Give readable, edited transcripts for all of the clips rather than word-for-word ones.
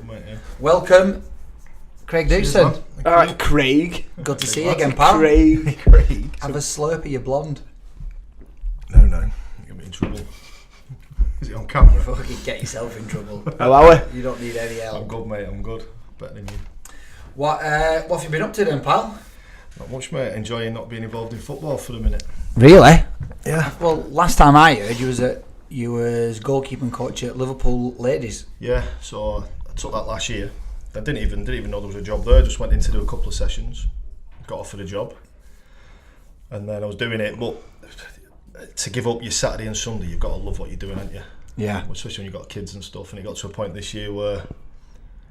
mate, yeah. Welcome, Craig Dootson. Alright, Craig. Good to see you again, pal. Craig. Have a slurp of your blonde. No, you get me in trouble. Is it on camera? Fucking get yourself in trouble. How are we? You don't need any help. I'm good, mate, I'm good. Better than you. What have you been up to then, pal? Not much, mate. Enjoying not being involved in football for the minute. Really? Yeah. Well, last time I heard you was goalkeeping coach at Liverpool ladies. Yeah, so I took that last year. I didn't even know there was a job there. Just went in to do a couple of sessions. Got offered a job. And then I was doing it, but to give up your Saturday and Sunday, you've got to love what you're doing, haven't you? Yeah. Especially when you've got kids and stuff. And it got to a point this year where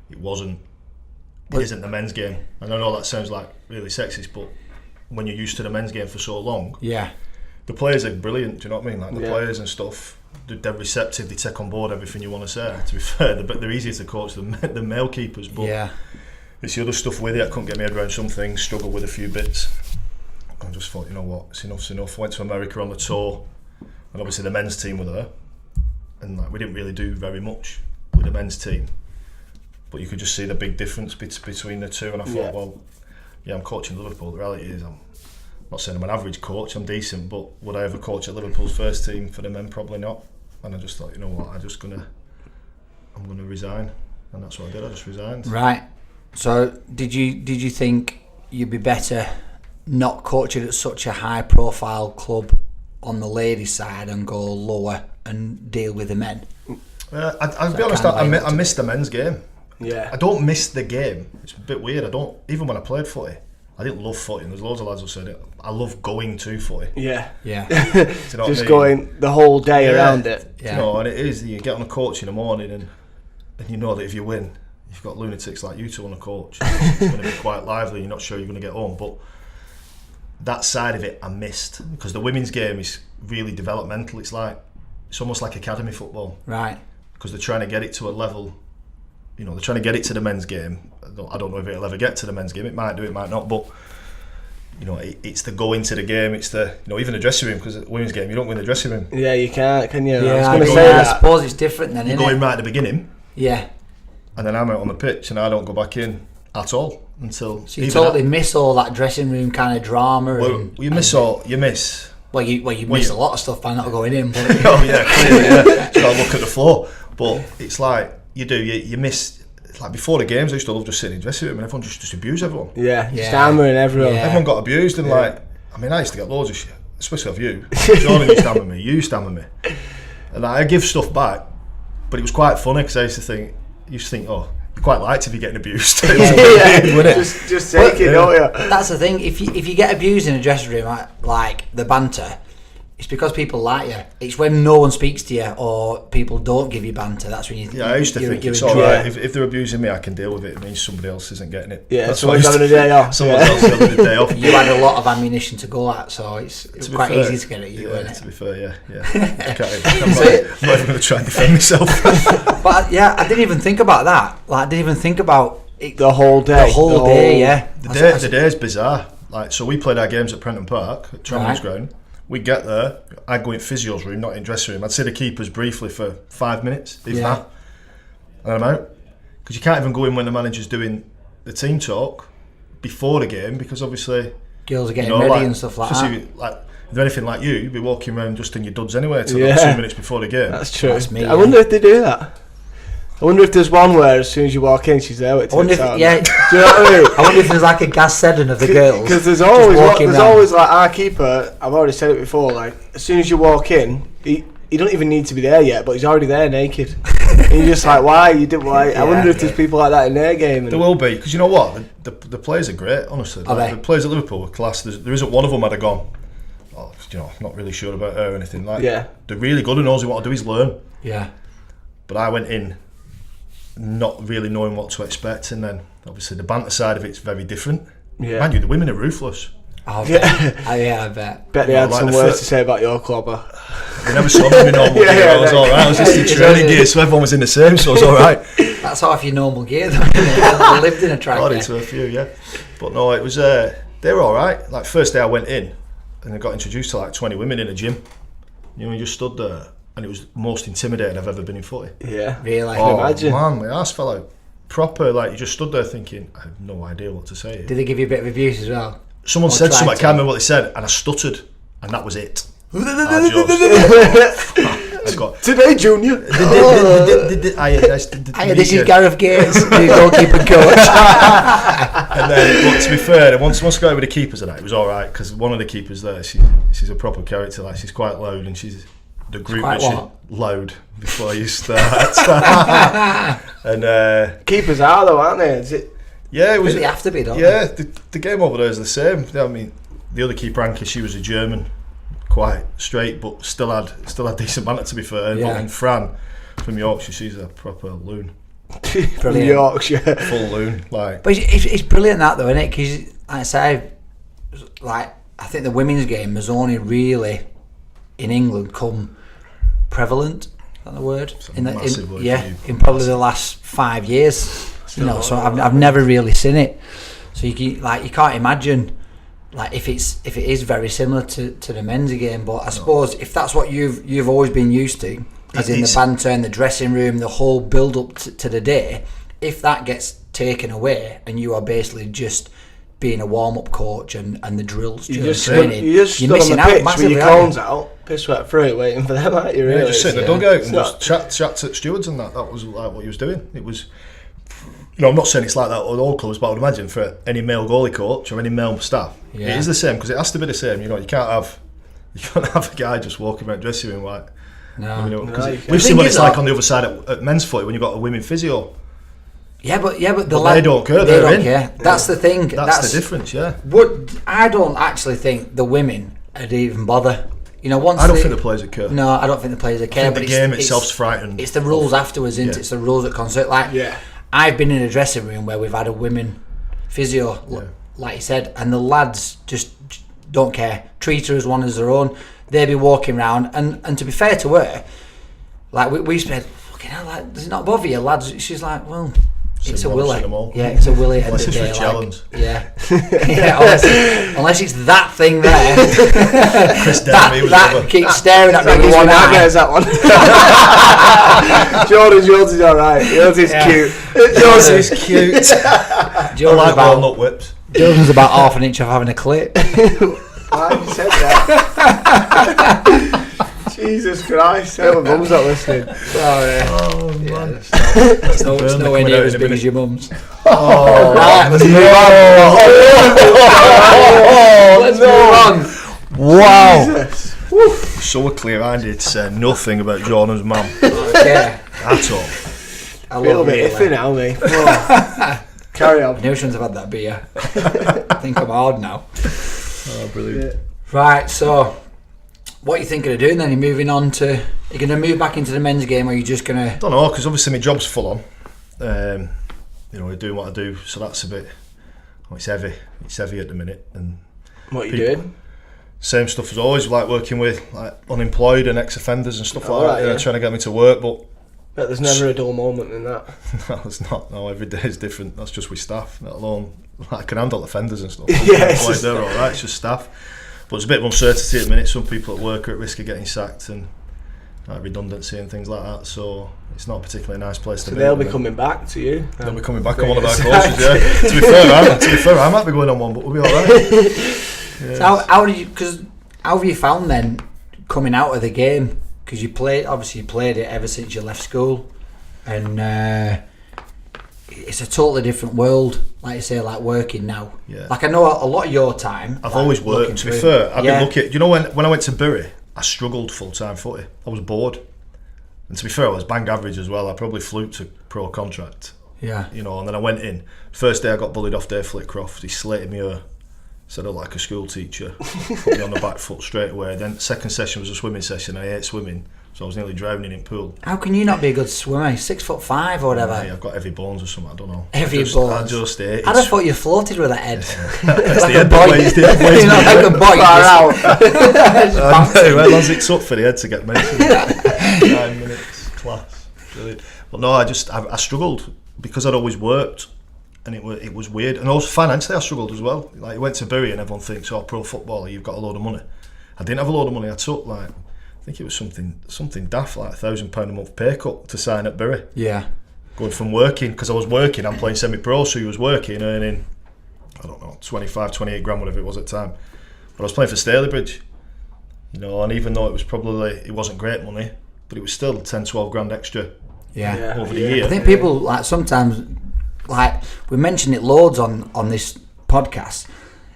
it isn't the men's game. And I know that sounds like really sexist, but when you're used to the men's game for so long, yeah, the players are brilliant. Do you know what I mean? Like the Yeah. players and stuff, they're receptive. They take on board everything you want to say. To be fair, they're easier to coach than the male keepers. But yeah, it's the other stuff with it. I couldn't get my head around some things. Struggled with a few bits. I just thought, you know what, it's enough. I went to America on the tour, and obviously the men's team were there, and like we didn't really do very much with the men's team. But you could just see the big difference between the two, and I thought, well, yeah, I'm coaching Liverpool. The reality is, I'm not saying I'm an average coach. I'm decent, but would I ever coach at Liverpool's first team for the men? Probably not. And I just thought, you know what, I'm gonna resign, and that's what I did. I just resigned. right. So did you think you'd be better not coaching at such a high profile club on the ladies' side and go lower and deal with the men? I'll be honest, I missed the men's game. Yeah. I don't miss the game. It's a bit weird. Even when I played footy, I didn't love footy. And there's loads of lads who said it. I love going to footy. Yeah. Yeah. Do you know what I Just mean? going the whole day around it. Yeah. You know, and it is, you get on a coach in the morning and you know that if you win, you've got lunatics like you two on a coach. It's going to be quite lively. You're not sure you're going to get home. But that side of it I missed, because the women's game is really developmental. It's almost like academy football. Right. Because they're trying to get it to a level, you know, they're trying to get it to the men's game. I don't know if it'll ever get to the men's game. It might do, it might not. But, you know, it's the go into the game. It's the, you know, even the dressing room, because at the women's game, you don't win the dressing room. Yeah, you can't, can you? Yeah, I was going to I say that. suppose it's different then, You isn't go it? in right at the beginning, Yeah. and then I'm out on the pitch, and I don't go back in at all until. So you totally miss all that dressing room kind of drama. Well, you miss. Well, you miss a lot of stuff by not going in. But Oh yeah, clearly, yeah. Just gotta look at the floor. But it's like you miss. Like before the games, I used to love just sitting in the dressing room and everyone just abuse everyone. Yeah, Yeah. stammering everyone. Yeah. Everyone got abused, and like, I mean, I used to get loads of shit, especially of you. Jordan used to hammer me, you used to hammer me, and I give stuff back. But it was quite funny because I used to think, oh, you quite like to be getting abused. Just take it, don't you? that's the thing. If you get abused in a dressing room, like the banter, it's because people like you. It's when no one speaks to you or people don't give you banter. That's when you. Yeah, I used to think it's in trouble. alright. If they're abusing me, I can deal with it. It means somebody else isn't getting it. Yeah, That's someone's what I having a day off. Someone else having a day off. You had a lot of ammunition to go at, so it's To be quite fair, easy to get at you, Yeah, isn't to it? be fair, yeah. I'm not even going to try and defend myself. But yeah, I didn't even think about that. Like, I didn't even think about it, The whole day. the whole day. Yeah. The day is bizarre. Like, so we played our games at Prenton Park at Tramwell's ground. We'd get there, I'd go in physio's room, not in dressing room. I'd see the keepers briefly for 5 minutes, if that, and I'm out. Because you can't even go in when the manager's doing the team talk before the game, because obviously Girls are getting ready and stuff like that. Like, if they're anything like you'd be walking around just in your duds anyway till Yeah. 2 minutes before the game. That's true. That's me, I wonder if they do that. I wonder if there's one where as soon as you walk in, she's there with I wonder tits if, out. yeah, Do you know what I mean? I wonder if there's like a Gaz Seddon of the girls. Because there's just always walking round. like our keeper. I've already said it before. Like as soon as you walk in, he don't even need to be there yet, but he's already there naked. And you're just like, why? You did why? I wonder if there's people like that in their game. There will be, because you know what, the players are great, honestly. Are they? The players at Liverpool are class. There isn't one of them had have gone, oh, you know, I'm not really sure about her or anything. Like, Yeah. they're really good, and all they want to do is learn. Yeah. But I went in not really knowing what to expect, and then obviously the banter side of it's very different. Yeah. Mind you, the women are ruthless. Oh, yeah, I bet. Bet they Yeah, had like some the words to say about your clobber. They never saw me in normal gear. I was alright. I was just in training gear, so everyone was in the same, so I was alright. That's half your normal gear, though, isn't it? I lived in a track. Got into a few, yeah. But no, it was. They were alright. Like first day I went in, and I got introduced to like 20 women in a gym. You know, you just stood there, and it was the most intimidating I've ever been in footy. Yeah. Really? can imagine. Man, my arse fell out. proper, like, you just stood there thinking, I have no idea what to say. Did they give you a bit of abuse as well? Someone Or said tried something, I to? can't remember what they said, and I stuttered, and that was it. I got Today, Junior. This is Gareth Gates, the goalkeeping coach. And then, but to be fair, once I got over the keepers and that, it was all right, because one of the keepers there, she's a proper character. Like, she's quite loud, and she's the group quite that what? she loud before you start. And Keepers are though, aren't they? Is it? yeah, it was. They have to be, don't Yeah, the game over there is the same. I mean, the other keeper, Anke, she was a German, quite straight, but still had decent banter, to be fair. Yeah. But then Fran from Yorkshire, she's a proper loon, Brilliant. Yorkshire. full loon. Like, But it's brilliant that though, isn't it? Because like I say, like I think the women's game has only really in England come prevalent. Is that the word? a massive word for you. in probably the last 5 years. You know, so I've never really seen it. So you can't imagine like if it is very similar to the men's game. But I suppose if that's what you've always been used to, as in the banter in the dressing room, the whole build up to the day, if that gets taken away and you are basically just being a warm up coach and the drills during training, you just you're stood missing on the out pitch with massively. your aren't cones you? out, piss wet through it, waiting for them, aren't you? Really? yeah, just sit in the So- dugout and it's just not- chat to stewards and that. That was like what he was doing. It was, you know, I'm not saying it's like that at all clubs, but I would imagine for any male goalie coach or any male staff, Yeah. it is the same, because it has to be the same. You know, you can't have a guy just walking around the dressing room like. No. You know, 'cause No, you can't. we've The seen thing what is it's like that- on the other side at men's footy when you've got a women physio. Yeah, but the But lad, they don't care, They they're don't in. care. That's the thing. That's the difference, yeah. I don't actually think the women would even bother. You know, once I don't they- think the players would care. No, I don't think the players are care. I think But the it's- game it's- itself's frightened. It's the rules afterwards, isn't it? Yeah. It's the rules that concern. Like, Yeah. I've been in a dressing room where we've had a women physio, like you said, and the lads just don't care. Treat her as one as their own. They be walking around, and to be fair to her, like we said, fucking hell, like, does it not bother you, lads? She's like, well, it's a willy. Yeah, it's a willy. Unless it's for a challenge. Yeah, yeah. Unless it's that thing there. Chris Denby was that another. keeps staring at me That with gives me one eye. nightmares, that one. yours is alright. Yours is cute. Yours is cute. I Jordan's like about, walnut whips. Jordan's about half an inch off having a clip. Why have you said that? Jesus Christ. I hope my mum's not listening. Sorry. Oh man. It's burn nowhere coming near out as in a big minute. as your mum's. Oh, Right, let's move on. Let's move on. Wow. Jesus. So clear-handed to say nothing about Jordan's mum Yeah, at all. I Feel a love bit it. iffy now, me. Oh. Carry on. I knew I shouldn't have had that beer. I think I'm hard now. Oh, brilliant. Right, so what are you thinking of doing then? You're moving on to. Are you going to move back into the men's game, or are you just going to? Don't know, because obviously my job's full on. You know, we're doing what I do, so that's a bit. Oh, it's heavy. It's heavy at the minute, and What are you People- doing? same stuff as always. Like working with like unemployed and ex-offenders and stuff like Alright, that. You know, yeah. trying to get me to work, but Bet there's never a dull moment in that. no, it's not. No, every day is different. That's just with staff, let alone I can handle offenders and stuff. Yeah, it's Like, just they're all right. It's just staff. But there's a bit of uncertainty at the minute. Some people at work are at risk of getting sacked and like redundancy and things like that. So it's not a particularly nice place to So be. they'll at the be minute. coming back to you. They'll be coming back on one of our courses. Yeah. To be fair, I might be going on one, but we'll be all right. Yeah. So how did you? Because how have you found then coming out of the game? Because you played it ever since you left school, and it's a totally different world. Like you say, like working now. Yeah. Like I know a lot of your time. I've like, always looking worked. To be through- fair, I've Yeah. been lucky. You know, when I went to Bury, I struggled full-time footy. I was bored. And to be fair, I was bang average as well. I probably fluked to pro contract. Yeah. You know, and then I went in. First day I got bullied off Dave Flitcroft. He slated me said I like a school teacher. Put me on the back foot straight away. Then second session was a swimming session. I hate swimming, so I was nearly drowning in pool. How can you not be a good swimmer? 6'5" or whatever. Hey, I've got heavy bones or something. I don't know. Heavy I bones. just hate I'd have thought you floated with that head. It's Like the a head boy. that weighs the head weighs You know, me. like a boy. Far just- out. Well, as it's up for the head to get mentioned. 9 minutes class. Brilliant. But no, I struggled because I'd always worked, and it was weird. And also financially, I struggled as well. Like you went to Bury, and everyone thinks, "Oh, pro footballer, you've got a load of money." I didn't have a load of money. I took like I think it was something daft, like £1,000 a month pay cut to sign at Bury. Yeah. going from working, because I was working, I'm playing semi-pro, so he was working, earning, I don't know, 25, 28 grand, whatever it was at the time. But I was playing for Stalybridge, you know, and even though it wasn't great money, but it was still 10, 12 grand extra over the year. I think people, like, sometimes, like, we mention it loads on this podcast,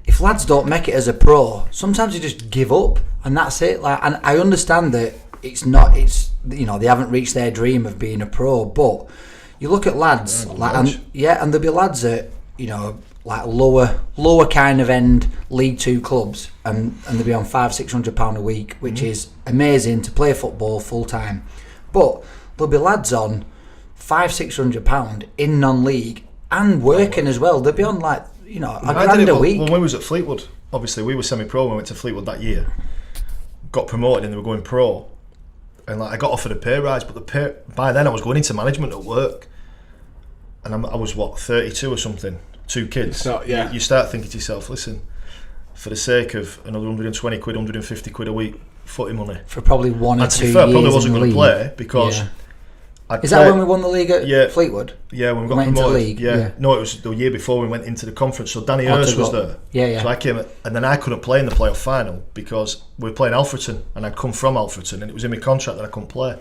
if lads don't make it as a pro, sometimes they just give up, and that's it. Like, and I understand that it's you know, they haven't reached their dream of being a pro, but you look at lads, and there'll be lads at, you know, like lower kind of end League 2 clubs, and they'll be on £500-600 a week, which is amazing to play football full time. But there'll be lads on £500-600 in non-league and working as well. They'll be on, like, you know, a grand a week. When we was at Fleetwood, obviously we were semi-pro when we went to Fleetwood that year. Got promoted and they were going pro, and like I got offered a pay rise, but by then I was going into management at work, and I was 32 or something. 2 kids. You start thinking to yourself, listen, for the sake of another 120 quid, 150 quid a week footy money, for probably 1 or 2 years, I probably wasn't going to play because is that when we won the league at Fleetwood? Yeah, when we got promoted. Into the league. No, it was the year before we went into the conference. So Danny Hurst was there. So I came, and then I couldn't play in the playoff final because we were playing Alfreton, and I'd come from Alfreton, and it was in my contract that I couldn't play.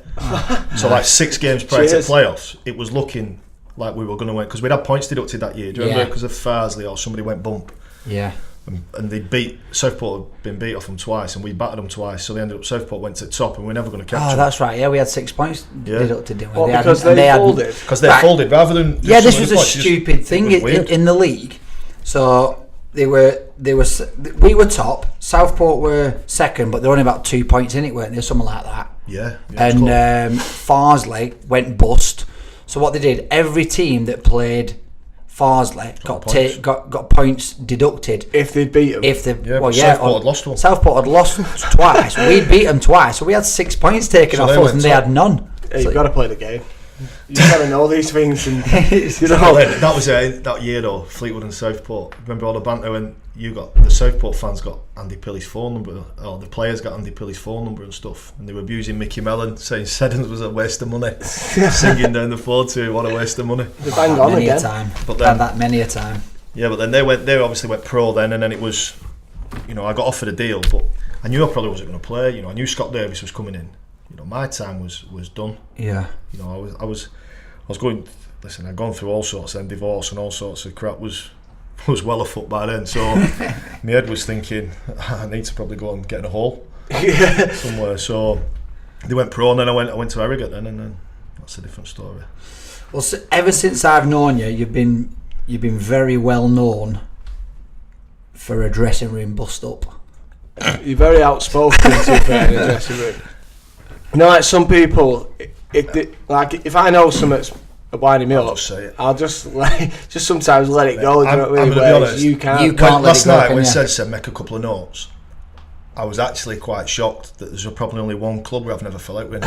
So like 6 games prior to the playoffs, it was looking like we were going to win, because we'd had points deducted that year. Do you remember? Because of Farsley or somebody went bump. Yeah. And they beat Southport, had been beat off them twice, and we battered them twice, so they ended up, Southport went to the top, and we're never going to catch them. That's right. Yeah, we had 6 points deducted, didn't we? Because they folded. Because they folded rather than. This was a stupid thing in the league. So we were top. Southport were second, but they're only about 2 points in it, weren't they? Something like that. Yeah. And Farsley went bust. So what they did, every team that played Farsley got points deducted if they'd beat them. Southport had lost one. Southport had lost twice. We'd beat them twice, so we had 6 points taken off us, and they had none. You've got to play the game. You've got to know these things. And that was that year though, Fleetwood and Southport. Remember all the banter when the Southport fans got Andy Pilley's phone number, or the players got Andy Pilley's phone number and stuff, and they were abusing Mickey Mellon, saying Seddons was a waste of money, singing down the phone to him, what a waste of money. They banged on many again. A time. But then, that many a time. Yeah, but then they obviously went pro then, and then it was, you know, I got offered a deal, but I knew I probably wasn't going to play. You know, I knew Scott Davis was coming in. You know, my time was done. Yeah. You know, I was going. Listen, I'd gone through all sorts, then divorce and all sorts of crap. Was well afoot by then, so my head was thinking I need to probably go and get in a hole somewhere. So they went pro, and then I went to Harrogate then, and then that's a different story. Well, ever since I've known you, you've been very well known for a dressing room bust up. You're very outspoken to be fair in a dressing room. You know, like some people, if I know something's winding me up, I'll just sometimes let it go. I'm going to be honest. You can't last night when said make a couple of notes, I was actually quite shocked that there's probably only one club where I've never fell out with.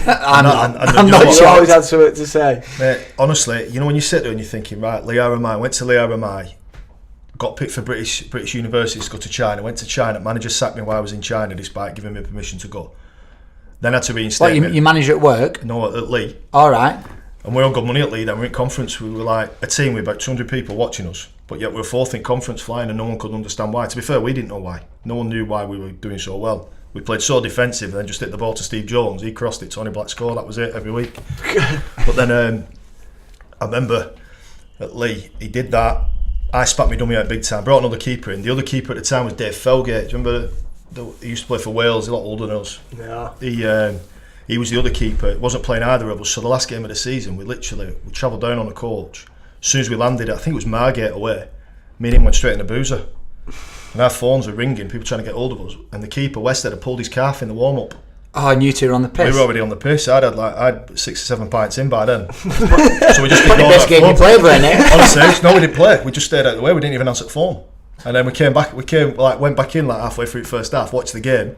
I'm not sure. You always had something to say. Mate, honestly, you know when you sit there and you're thinking, right, went to Liarmai, got picked for British universities to go to China, went to China, manager sacked me while I was in China despite giving me permission to go. Then I had to reinstate me. You manager at work? No, at Lee. All right. And we're on good money at Lee then. We're in conference, we were like a team with about 200 people watching us, but yet we were fourth in conference flying, and no one could understand why. To be fair, we didn't know why. No one knew why we were doing so well. We played so defensive and then just hit the ball to Steve Jones. He crossed it, Tony Black scored, that was it every week. But then I remember at Lee, he did that. I spat me dummy out big time, brought another keeper in. The other keeper at the time was Dave Felgate. Do you remember? He used to play for Wales, he's a lot older than us. Yeah. He was the other keeper. He wasn't playing either of us. So the last game of the season, we travelled down on a coach. As soon as we landed, I think it was Margate away, me and him went straight in the boozer. And our phones were ringing, people trying to get hold of us. And the keeper, Westhead, had pulled his calf in the warm-up. Oh, and you two were on the piss? We were already on the piss. I had 6 or 7 pints in by then. So we just ignored the best game you played, wasn't it? Honestly, no, we didn't play. We just stayed out of the way. We didn't even answer the phone. And then went back in like halfway through the first half, watched the game.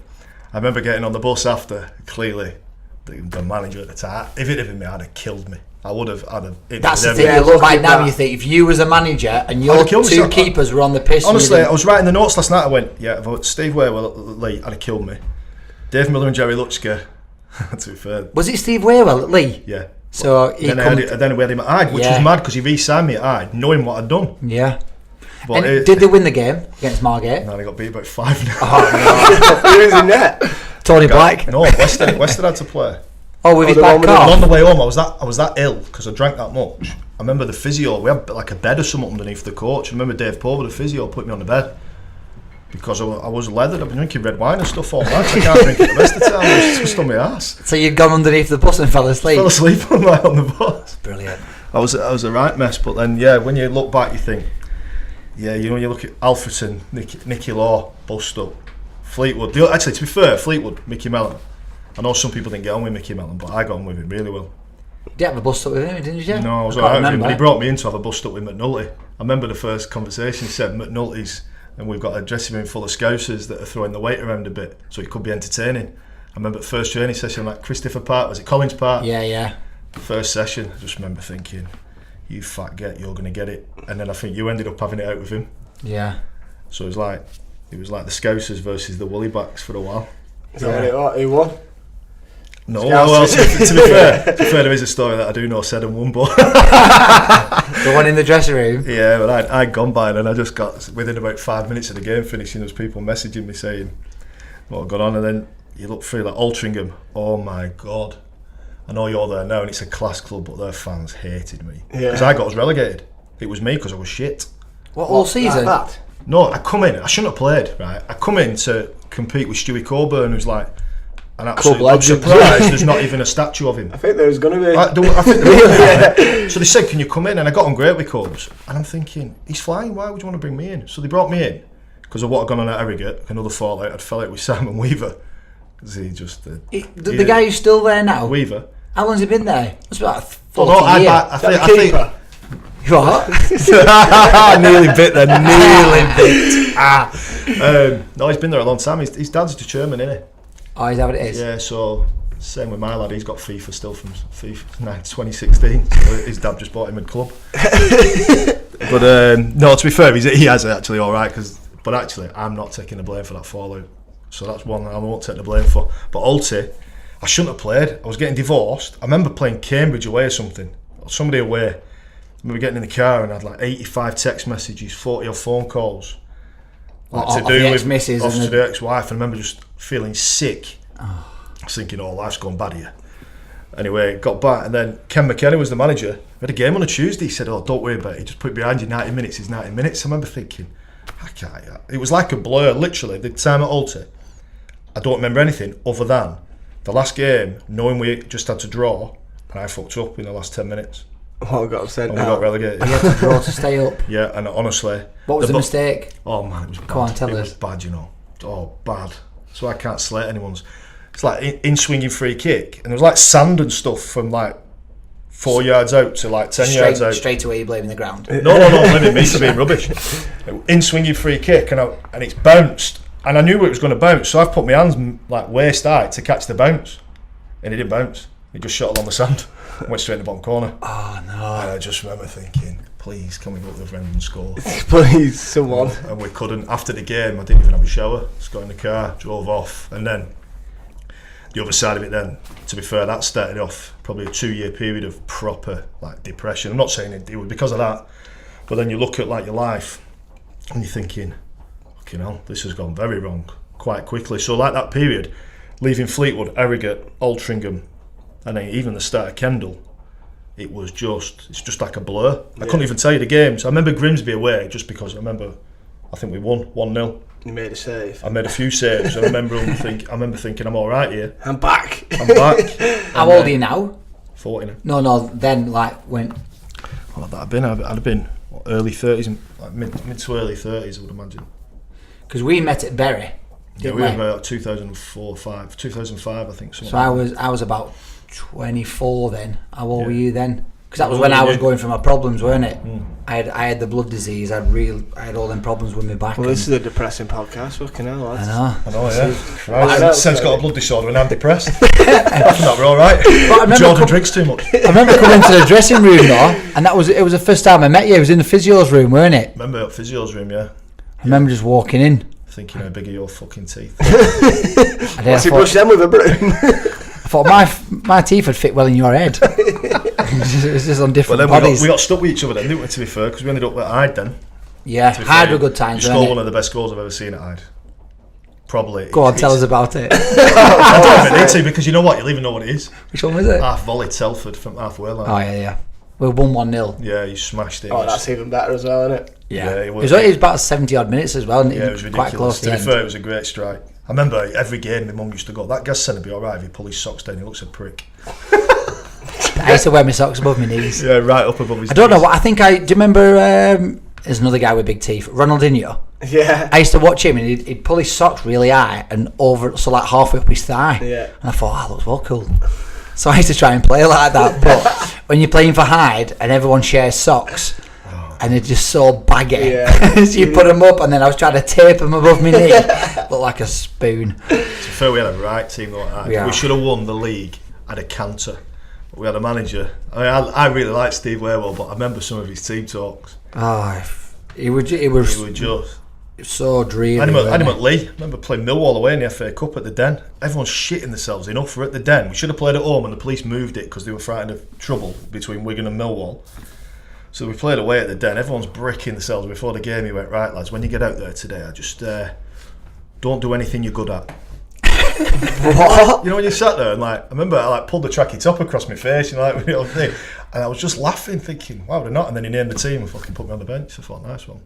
I remember getting on the bus after, clearly, the manager at the time, if it had been me, I'd have killed me. That's the thing, you look back now and you think, if you was a manager and your two keepers were on the piss... Honestly, I was writing the notes last night, I went, if I Steve Waywell at Lee, I'd have killed me. Dave Miller and Jerry Lutschke, to be fair. Was it Steve Waywell at Lee? Yeah. So then we had him at Hyde, which was mad because he re-signed me at Hyde, knowing what I'd done. Yeah. But and did they win the game against Margate? No, they got beat about 5-0. Who was in net? Tony Black. No, Western had to play. Oh, with his back And off. on the way home, I was that ill because I drank that much. I remember the physio. We had like a bed or something underneath the coach. I remember Dave Pover, the physio, put me on the bed because I was leathered. I've been drinking red wine and stuff all night. I can't drink it the rest of the time. I was just on my ass. So you'd gone underneath the bus and fell asleep. Fell asleep on the bus. Brilliant. I was a right mess. But then when you look back, you think, you look at Alfreton, Nicky Law, bust up, Fleetwood. Actually, to be fair, Fleetwood, Mickey Mellon. I know some people didn't get on with Mickey Mellon, but I got on with him really well. Did you have a bust up with him, didn't you? No, I was alright with him, but he brought me in to have a bust up with McNulty. I remember the first conversation, he said McNulty's, and we've got a dressing room full of Scousers that are throwing the weight around a bit, so it could be entertaining. I remember the first training session, like Christopher Park, was it Collins Park? Yeah. First session, I just remember thinking, you fat get, you're going to get it. And then I think you ended up having it out with him. Yeah. So it was like the Scousers versus the Woolybacks for a while. Is that what he won? No, well, to be fair, there is a story that I do know said and won, but the one in the dressing room. Yeah, but I'd gone by and I just got within about 5 minutes of the game finishing. There was people messaging me saying what had gone on, and then you look through like Altrincham. Oh my God! I know you're there now, and it's a class club, but their fans hated me because I got us relegated. It was me because I was shit. What all season? Like that? No, I come in. I shouldn't have played. Right, I come in to compete with Stewie Coburn, who's like. And absolutely, I'm surprised there's not even a statue of him. I think there was going to be. I think there was. So they said, "Can you come in?" And I got on great with Cobes. And I'm thinking, he's flying. Why would you want to bring me in? So they brought me in because of what had gone on at Harrogate. Another fallout. I'd fell out with Simon Weaver because he just. The guy who's still there now. Weaver. How long's he been there? It's about 40 years. I think. What? Nearly bit there. Nearly bit. No, he's been there a long time. His dad's the chairman, isn't he? Oh, is that what it is? Yeah, so same with my lad, he's got FIFA still from FIFA 2016. So his dad just bought him a club. But no, to be fair, he has it actually alright, but actually I'm not taking the blame for that fallout. So that's one I won't take the blame for. But Alty, I shouldn't have played. I was getting divorced. I remember playing Cambridge away or something. Somebody away. I remember getting in the car and I had like 85 text messages, 40 odd phone calls. Like to do with missus off to the ex-wife, and I remember just feeling sick. I was thinking, life's gone bad here. Anyway, got back, and then Ken McKenna was the manager. We had a game on a Tuesday. He said, don't worry about it. He just put it behind you. 90 minutes is 90 minutes. I remember thinking, I can't. It was like a blur, literally. The time at Alty, I don't remember anything other than the last game, knowing we just had to draw, and I fucked up in the last 10 minutes. Oh, I got upset. And we got relegated. You had to draw to stay up. Yeah, and honestly, what was the mistake? Oh man, it was bad. Come on, tell us. It was bad, Oh, bad. So I can't slate anyone's. It's like in swinging free kick, and there was like sand and stuff from like 4 yards out to like 10 yards out. Straight away, you're blaming the ground. No, blaming me for being rubbish. In swinging free kick, and it's bounced, and I knew it was going to bounce, so I've put my hands like waist high to catch the bounce, and it didn't bounce. It just shot along the sand. Went straight in the bottom corner. Oh no! And I just remember thinking, please, can we go to the friend and score? Please, someone. And we couldn't. After the game, I didn't even have a shower. Just got in the car, drove off, and then the other side of it. Then, to be fair, that started off probably a 2-year period of proper like depression. I'm not saying it was because of that, but then you look at like your life, and you're thinking, fucking hell, this has gone very wrong quite quickly. So like that period, leaving Fleetwood, Harrogate, Altrincham. And then even the start of Kendal, it's just like a blur. I couldn't even tell you the games. I remember Grimsby away just because I think we won 1-0. You made a save. I made a few saves. I remember thinking I'm all right here. I'm back. How old are you now? 40 now. No. Then like when? What would that have been? I'd have been early 30s, like mid to early 30s, I would imagine. Because we met at Bury. Yeah, we were about 2005, I think. So I was about 24 then. How old were you then? Because that was when I was going through my problems, weren't it? I had the blood disease. I had all them problems with my back. Well, this is a depressing podcast. Fucking hell, lads. I know, yeah. Sam's got a blood disorder and I'm depressed. That's not all right. Jordan drinks too much. I remember coming to the dressing room though, and it was the first time I met you. It was in the physio's room, weren't it? Remember the physio's room, yeah. I remember just walking in, thinking how big are your fucking teeth. What's he brush them with a broom? I thought my teeth would fit well in your head. It's just on But different then bodies. we got stuck with each other then, didn't we, to be fair, because we ended up at Hyde then. Yeah, To be Hyde fair, were good times. You weren't scored it? one of the best goals I've ever seen at Hyde. Probably. Go on, tell us about it. I don't even need to, because you know what? You'll even know what it is. Which one was it? Half volleyed Salford from halfway line. Oh, yeah. We won 1-0. Yeah, you smashed it. Oh, that's even better as well, isn't it? Yeah. Yeah, It was about 70 odd minutes as well, and Yeah, it was quite close ridiculous. to To the be end. fair, it was a great strike. I remember every game my mum used to go, that Gaz centre be alright if he pull his socks down, he looks a prick. I used to wear my socks above my knees. Yeah, right up above his I don't know knees. what I think. Do you remember? There's another guy with big teeth, Ronaldinho. Yeah. I used to watch him, and he'd pull his socks really high and over, so like halfway up his thigh. Yeah. And I thought, that looks well cool. So I used to try and play like that. But when you're playing for Hyde and everyone shares socks, and they're just so baggy, Yeah. so you put them up, and then I was trying to tape them above my knee, look like a spoon. To be fair, we had a right team like that. Yeah. We should have won the league at a canter. We had a manager. I really liked Steve Warewell, but I remember some of his team talks. Oh, it was He were just... so dreary. Animate Lee. I remember playing Millwall away in the FA Cup at the Den. Everyone's shitting themselves enough for at the Den. We should have played at home and the police moved it because they were frightened of trouble between Wigan and Millwall. So we played away at the Den. Everyone's bricking themselves before the game. He went, right lads, when you get out there today, I just don't do anything you're good at. What? You know when you sat there and I remember I pulled the tracky top across my face, thing, and I was just laughing, thinking, why would I not? And then he named the team and fucking put me on the bench. I thought, nice one.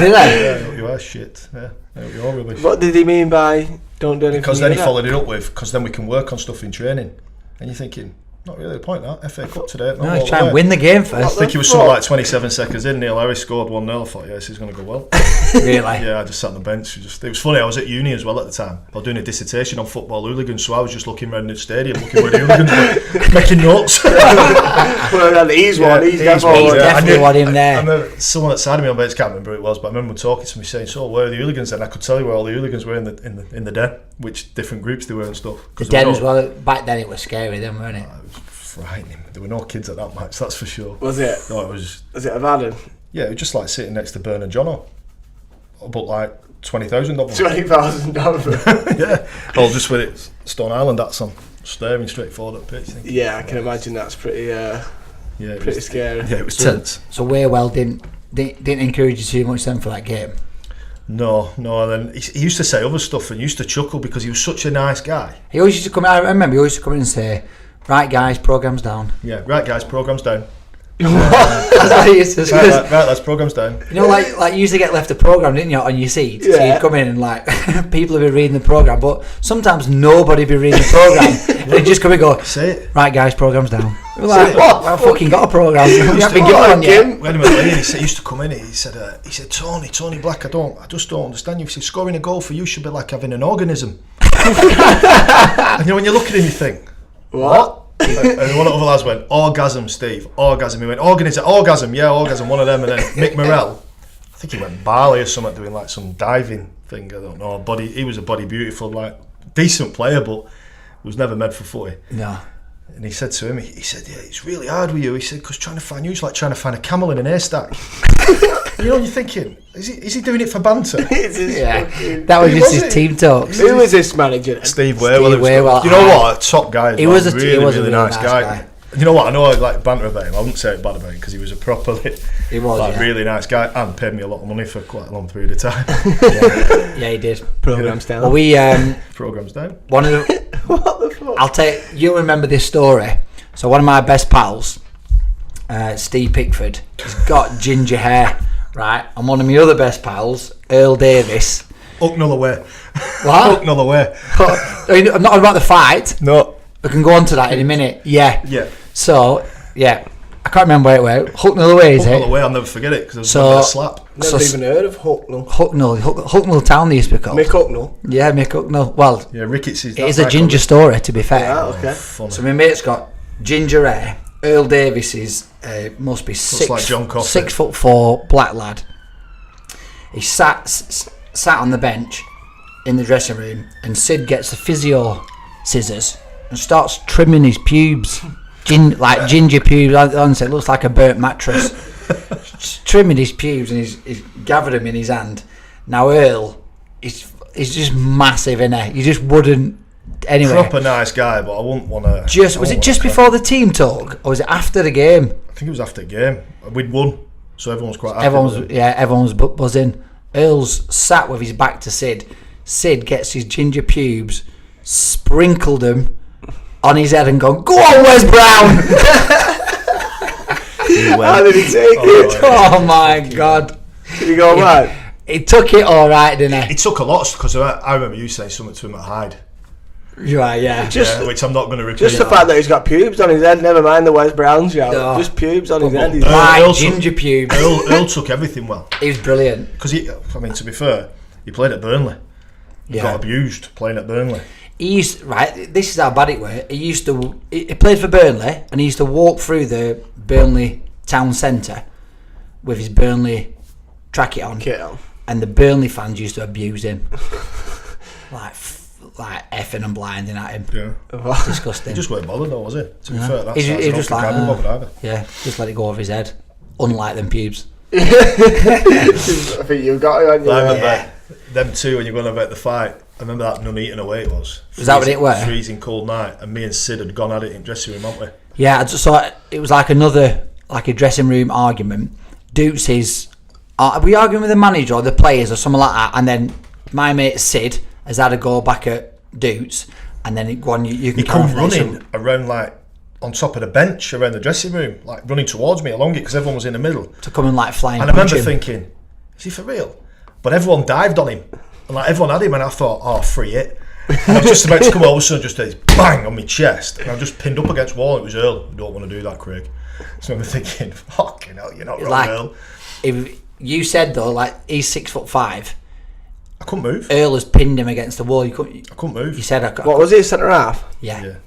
Really? You are shit. Yeah, you are rubbish. What did he mean by don't do anything? Because then he like followed it up with, because then we can work on stuff in training. And you're thinking, not really the point that. FA Cup today. No, he's trying to win the game I first. think it was something like 27 seconds in. Neil Harris scored 1-0. I thought, yeah, this is going to go well. Really? Yeah, I just sat on the bench. It was funny, I was at uni as well at the time. I was doing a dissertation on football hooligans, so I was just looking around the stadium, looking where the hooligans were, making notes. Well, he's one. He's definitely one in I there. remember someone at side of me on bench, can't remember who it was, but I remember talking to me saying, so where are the hooligans? And I could tell you where all the hooligans were in the den, which different groups they were and stuff. The Den as well. Back then it was scary then, weren't it? It was frightening. There were no kids at that match, that's for sure. Was it? No, it was. Was it a Madden? Yeah, it was just like sitting next to Bernard Jono, but like 20,000 of them. $20,000. Yeah, all just with it Stone Island hats on, staring straight forward at the pitch. Thinking, Yeah, I can imagine that's pretty. yeah, it pretty was, scary. Yeah, it was tense. So Warewell didn't encourage you too much then for that game. No, and then he used to say other stuff and used to chuckle because he was such a nice guy. He always used to come in, I remember he always used to come in and say, right guys, programme's down. Yeah, right guys, programme's down. That's what he used to say. Right lads, programme's down. You know, like you used to get left a programme, didn't you, on your seat? So Yeah. you'd come in and like people would be reading the programme, but sometimes nobody would be reading the programme. They'd just come and go, Say it. right guys, programme's down. We're like, what? I've fucking got a programme. You haven't been given one yet. Wait a minute, he used to come in. He said, Tony Black, I just don't understand you. He said, scoring a goal for you should be like having an organism. And you know when you look at him, you think, What? And one of the other lads went, orgasm, Steve, orgasm. He went, orgasm, yeah, orgasm, one of them. And then Mick Morrell, I think he went Bali or something, doing like some diving thing, I don't know. He was a body beautiful, like decent player, but was never meant for footy. No. And he said to him, he said, yeah, it's really hard with you. He said, because trying to find you is like trying to find a camel in an haystack. You know, you're thinking, is he doing it for banter? Yeah, that was Who just was his it? team talks. Who was this manager? Steve Warewell. Steve Warewell. You know what? A top guy. As He well. was a really nice guy. guy. You know what? I know I like banter about him. I wouldn't say it bad about him because he was a properly He was, yeah. really nice guy and paid me a lot of money for quite a long period of time. Yeah, he did. Programme's down. Well, we Programme's down. one of the. What the fuck? I'll take. You'll remember this story. So one of my best pals, Steve Pickford, he's got ginger hair, right? And one of my other best pals, Earl Davis. Hucknall away. What? Hucknall away. I'm not about the fight. No. We can go on to that in a minute. Yeah. Yeah. So yeah, I can't remember where it went. Hucknall away, is Hucknall it? away. I'll never forget it because it was So- a slap. Never So- even heard of Hucknall. Hucknall Town they used to be called. Mick Hucknall. Yeah, Mick Hucknall. Well, Yeah, Ricketts is. it is a ginger story, to be fair. Yeah, okay. Funny. So my mate's got ginger hair. Earl Davis is must be like John Coffey. 6'4", black lad. He sat on the bench in the dressing room, and Sid gets the physio scissors and starts trimming his pubes, ginger pubes. Honestly, it looks like a burnt mattress. Trimming his pubes, and he's gathered them in his hand. Now Earl is just massive, innit? You just wouldn't Anyway, proper nice guy, but I wouldn't want to. Was it just before the team talk, or was it after the game? I think it was after the game. We'd won, so everyone was quite happy. Everyone was buzzing. Earl's sat with his back to Sid. Sid gets his ginger pubes, sprinkled them on his head, and gone, "Go on, Wes Brown!" How did he take it? Oh my God! Did he go mad? He took it all right, didn't he? It took a lot, because I remember you saying something to him at Hyde. Right, yeah. Which I'm not going to repeat. Just the fact that he's got pubes on his head, never mind the Wes Brown shout. No. Just pubes on his head. Ginger pubes. Earl took everything well. He was brilliant. Because to be fair, he played at Burnley. He got abused playing at Burnley. This is how bad it was. He played for Burnley, and he used to walk through the Burnley town centre with his Burnley tracksuit on. And the Burnley fans used to abuse him. like effing and blinding at him. Yeah. Disgusting. He just weren't bothered though, was it? To be fair, that's he just like, either. Yeah, just let it go over his head. Unlike them pubes. I think you got it on your remember them two when you're going about the fight. I remember that Nuneaton away it was. Was that what it was? Freezing cold night, and me and Sid had gone at it in the dressing room, hadn't we? Yeah, I just saw it was like a dressing room argument. Doots are we arguing with the manager or the players or something like that? And then my mate Sid has had a go back at Doots, and then you can he come running around like on top of the bench around the dressing room, like running towards me along it because everyone was in the middle to come and like flying. And I remember thinking, is he for real? But everyone dived on him, and like everyone had him, and I thought, oh, free it. And I was just about to come over, so just a bang on my chest, and I just pinned up against the wall. It was Earl. I don't want to do that, Craig. So I'm thinking, fucking hell, you're not wrong, like, Earl. If you said though, like he's 6'5", I couldn't move. Earl has pinned him against the wall. I couldn't move. You said what was he, centre half? Yeah.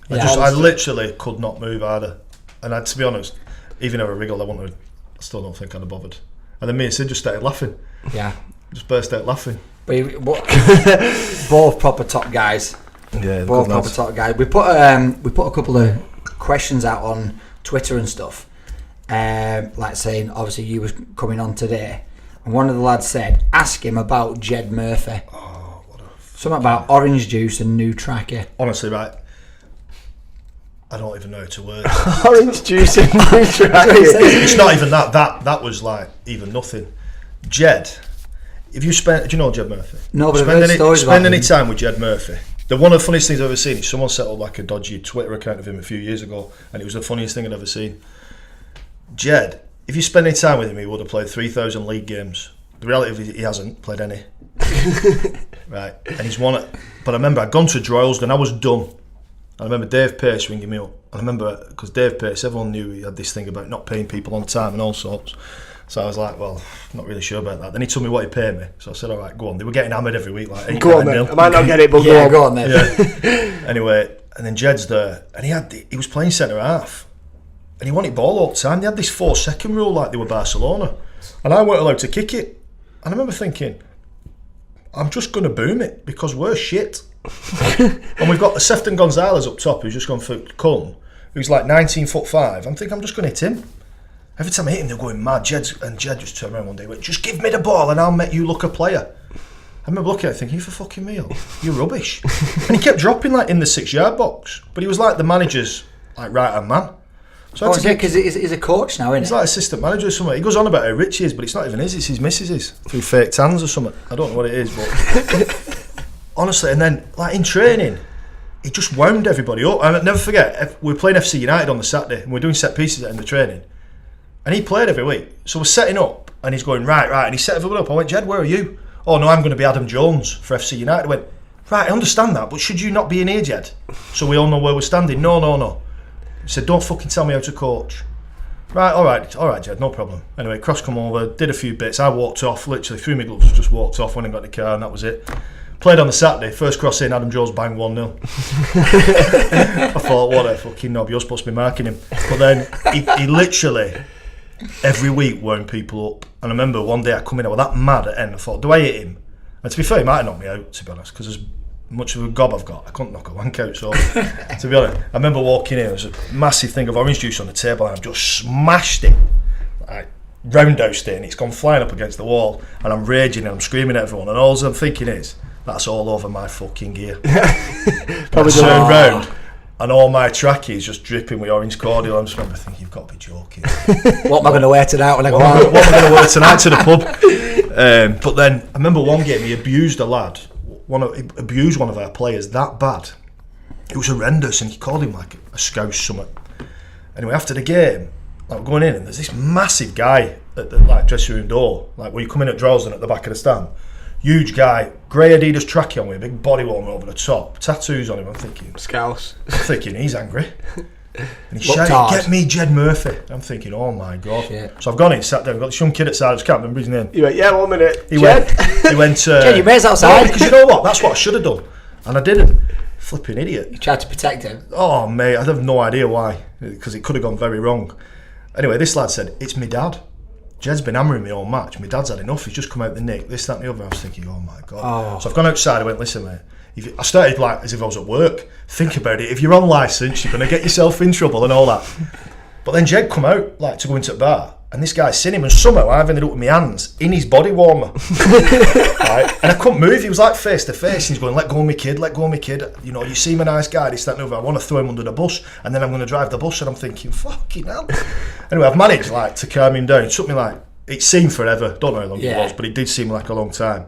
I literally could not move either. And to be honest, even if I wriggled, I still don't think I'd have bothered. And then me and Sid just started laughing. Yeah. Just burst out laughing. Both proper top guys. Yeah, both proper top guys. We put a couple of questions out on Twitter and stuff, like saying obviously you was coming on today, and one of the lads said ask him about Jed Murphy. Oh, something about orange juice and new tracker. Honestly, right, I don't even know how to word orange juice and new tracker. It's not even that. That was like even nothing. Jed, if you spend, do you know Jed Murphy? No, but spend any time with Jed Murphy. One of the funniest things I've ever seen is someone set up like a dodgy Twitter account of him a few years ago, and it was the funniest thing I'd ever seen. Jed, if you spend any time with him, he would have played 3,000 league games. The reality is he hasn't played any. Right, and he's won it. But I remember I'd gone to Droylsden, I was done. I remember Dave Pearce ringing me up. And I remember, because Dave Pearce, everyone knew he had this thing about not paying people on time and all sorts. So I was like, well, not really sure about that. Then he told me what he'd pay me. So I said, all right, go on. They were getting hammered every week, like 8 go on then. I might not get it, but go on then. Yeah. Anyway, and then Jed's there, and he was playing centre half, and he wanted ball all the time. They had this 4-second rule like they were Barcelona, and I weren't allowed to kick it. And I remember thinking, I'm just going to boom it because we're shit. And we've got Sefton Gonzalez up top who's just gone for Cullen, who's like 19'5". I'm thinking I'm just going to hit him. Every time I hit him, they're going mad. Jed just turned around one day and went, just give me the ball and I'll make you look a player. I remember looking at it thinking, you for fucking meal? You're rubbish. And he kept dropping like in the 6-yard box. But he was like the manager's like right-hand man. So because he's a coach now, isn't he? He's like assistant manager or something. He goes on about how rich he is, but it's not even his, it's his missus's. Through fake tans or something. I don't know what it is, but... Honestly, and then like in training, he just wound everybody up. I'll never forget, we were playing FC United on the Saturday, and we were doing set pieces in the training. And he played every week. So we're setting up, and he's going, right, and he set everyone up. I went, Jed, where are you? Oh, no, I'm going to be Adam Jones for FC United. I went, right, I understand that, but should you not be in here, Jed? So we all know where we're standing. No. He said, don't fucking tell me how to coach. Right, all right, Jed, no problem. Anyway, Cross come over, did a few bits. I walked off, literally threw my gloves, just walked off, went and got the car, and that was it. Played on the Saturday, first cross in, Adam Jones banged 1-0. I thought, what a fucking knob, you're supposed to be marking him. But then he literally... every week wound people up. And I remember one day I come in, I was that mad at end. I thought, do I hit him? And to be fair, he might have knocked me out, to be honest, because as much of a gob I've got, I couldn't knock a wank out. So, to be honest, I remember walking in, there was a massive thing of orange juice on the table, and I've just smashed it, like roundhoused it, and it's gone flying up against the wall, and I'm raging and I'm screaming at everyone, and all I'm thinking is, That's all over my fucking gear. Probably I turned round and all my trackies just dripping with orange cordial. I just remember thinking, you've got to be joking. What am I going to wear tonight when I go out? What am I going to wear tonight to the pub? But then I remember one game he abused a lad. He abused one of our players that bad. It was horrendous, and he called him like a scouse summit. Anyway, after the game, like going in, and there's this massive guy at the like dressing room door, like where you come in at Droylsden at the back of the stand. Huge guy, grey Adidas trackie on with a big body warmer over the top, tattoos on him. I'm thinking, Scouse. I'm thinking he's angry. And he Looked shouted, hard. "Get me Jed Murphy." I'm thinking, oh my God. Shit. So I've gone in, sat down, got this young kid outside, I just can't remember his name. You went, yeah, 1 minute. He Jed? went, Jed, your mate's outside. No, because you know what? That's what I should have done. And I didn't. Flipping idiot. You tried to protect him. Oh, mate, I have no idea why. Because it could have gone very wrong. Anyway, this lad said, "It's me dad. Jed's been hammering me all match. My dad's had enough. He's just come out the nick. This, that and the other." I was thinking, oh my God. Oh. So I've gone outside. I went, "Listen, mate." I started like as if I was at work. Think about it. If you're on licence, you're going to get yourself in trouble and all that. But then Jed come out like to go into the bar, and this guy's seen him, and somehow I've ended up with my hands in his body warmer. Right? And I couldn't move. He was like face to face, and he's going, "Let go of me, kid. Let go of me, kid. You know, you seem a nice guy. This, that, and the other. I want to throw him under the bus, and then I'm going to drive the bus." And I'm thinking, fucking hell. Anyway, I've managed like to calm him down. It took me like, it seemed forever. Don't know how long it was, but it did seem like a long time.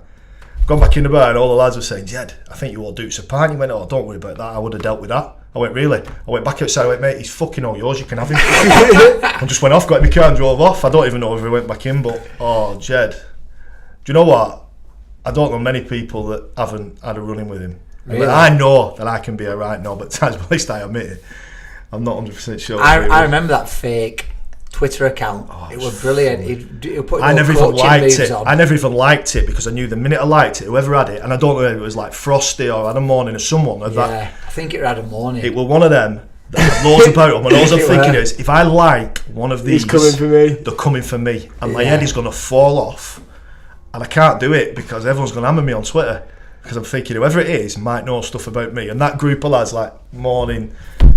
Gone back in the bar and all the lads were saying, "Jed, I think you all Dukes a pint." He went, "Oh, don't worry about that. I would have dealt with that." I went, "Really?" I went back outside. I went, "Mate, he's fucking all yours. You can have him." I just went off, got in my car and drove off. I don't even know if he went back in, but oh, Jed. Do you know what? I don't know many people that haven't had a run-in with him. Really? I know that I can be a right knob at times, but at least I admit it. I'm not 100% sure. I remember that fake Twitter account. It was brilliant. He put I never even liked it. On. I never even liked it because I knew the minute I liked it, whoever had it, and I don't know if it was like Frosty or Adam Morning or someone of that. I think it was Adam Morning. It was one of them that had loads about them, and all I'm thinking is, if I like one of these, He's coming for me. They're coming for me, and my head is going to fall off, and I can't do it because everyone's going to hammer me on Twitter because I'm thinking whoever it is might know stuff about me, and that group of lads like Morning,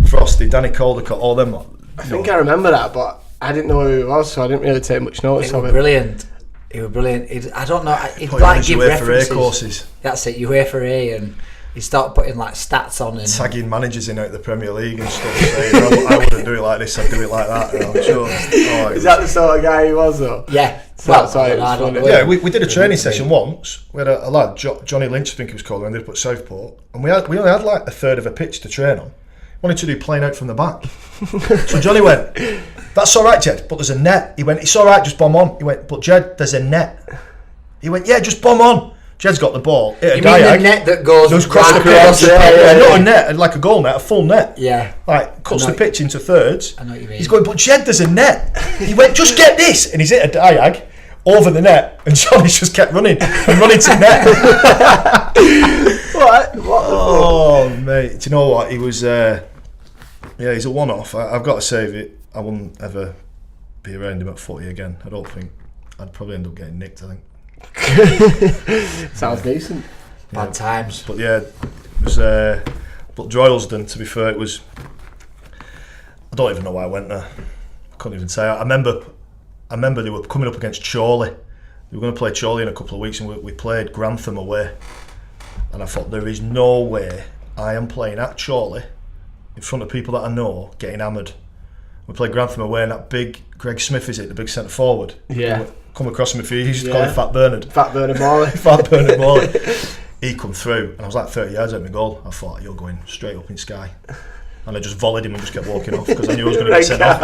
Frosty, Danny Caldecott, all them. I think I remember that, but I didn't know who it was, so I didn't really take much notice of it. Brilliant. It was brilliant. I don't know. He'd Put like you give on references. for A courses. That's it. You for A, and he started putting like stats on and tagging managers in out the Premier League and stuff. Saying, I wouldn't do it like this. I'd do it like that. And I'm sure. Is that the sort of guy he was, though? Yeah. That's why it was funny. Yeah, we did a training session once. We had a lad, Johnny Lynch, I think he was called, who ended up at Southport, and we only had like a third of a pitch to train on. Wanted to do playing out from the back. So Johnny went, "That's all right, Jed, but there's a net." He went, "It's all right, just bomb on." He went, "But Jed, there's a net." He went, "Yeah, just bomb on." Jed's got the ball. Hit a you diag. mean the net that goes across the right pitch? Not a net, like a goal net, a full net. Yeah. Like cuts the pitch into thirds. I know what you mean. He's going, "But Jed, there's a net." He went, "Just get this," and he's hit a diag over the net, and Johnny's just kept running and running to net. What? Oh, mate, do you know what? He was. Yeah, he's a one-off. I've got to save it. I wouldn't ever be around him at footy again. I don't think. I'd probably end up getting nicked, I think. Sounds decent. Bad times. But yeah, it was. But Droylsden, to be fair, it was. I don't even know why I went there. I couldn't even say. I remember they were coming up against Chorley. They were going to play Chorley in a couple of weeks, and we played Grantham away. And I thought, there is no way I am playing at Chorley in front of people that I know getting hammered. We played Grantham away, and that big Greg Smith, is it, the big centre forward? Yeah. Come across him a few. He used to call him Fat Bernard. Fat Bernard Morley. Fat Bernard Morley. He come through, and I was like 30 yards out of my goal. I thought, you're going straight up in sky. And I just volleyed him and just kept walking off because I knew I was going to get sent off.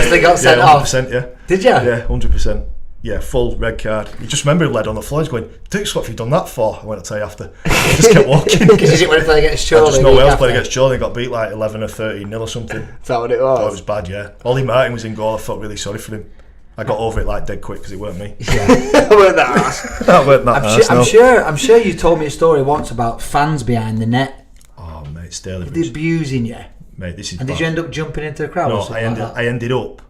They got sent off. 100%, yeah. Did you? Yeah, 100%. Yeah, full red card. You just remember he led on the floor. He's going, "Dukes, what have you done that for?" I went to tell you after. I just kept walking. Because you didn't want to play against Chorley. I just know Wales played against Chorley and got beat like 11 or 13-0 or something. Is that what it was? Oh, it was bad, yeah. Ollie Martin was in goal. I felt really sorry for him. I got over it like dead quick because it weren't me. Yeah. Weren't that ass? That weren't that ass, no. I'm sure you told me a story once about fans behind the net. Oh, mate, Stalybridge. They're abusing you. Mate, this is And bad. did you end up jumping into the crowd? No, or something I ended up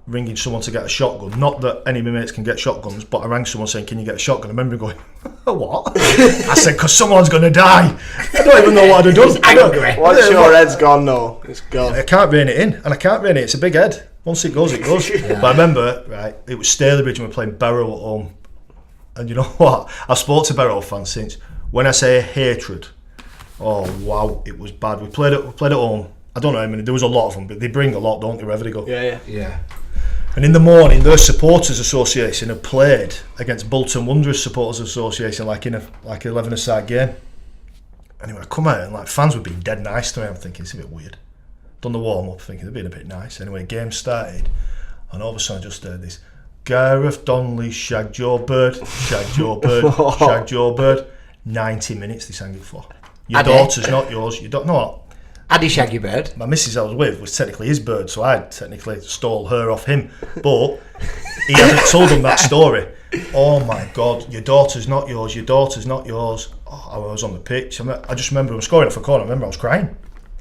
ringing someone to get a shotgun. Not that any of my mates can get shotguns, but I rang someone saying, "Can you get a shotgun?" I remember going, "What?" I said, "Because someone's going to die." I don't even know what I'd have done. Once your head's gone, though, it's gone. I can't rein it in, and I can't rein it. It's a big head. Once it goes, it goes. Yeah. But I remember, right, it was Stalybridge and we were playing Barrow at home. And you know what? I've spoke to Barrow fans since. When I say hatred, oh wow, it was bad. We played at home. I don't know how many. There was a lot of them, but they bring a lot, don't they? Wherever they go. Yeah. And in the morning, their supporters association had played against Bolton Wanderers supporters association, like in a 11-a-side game. Anyway, I come out and like fans were being dead nice to me. I'm thinking it's a bit weird. Done the warm up, thinking they're being a bit nice. Anyway, game started, and all of a sudden I just heard this: Gareth Donnelly shagged your bird, shagged your bird, shagged your bird. 90 minutes they sang it for. Your daughter's not yours. You don't know what. Had he shag your bird? My missus I was with was technically his bird, so I technically stole her off him. But he hadn't told them that story. Oh my God, your daughter's not yours, your daughter's not yours. Oh, I was on the pitch. I just remember I was scoring off a corner. I remember I was crying.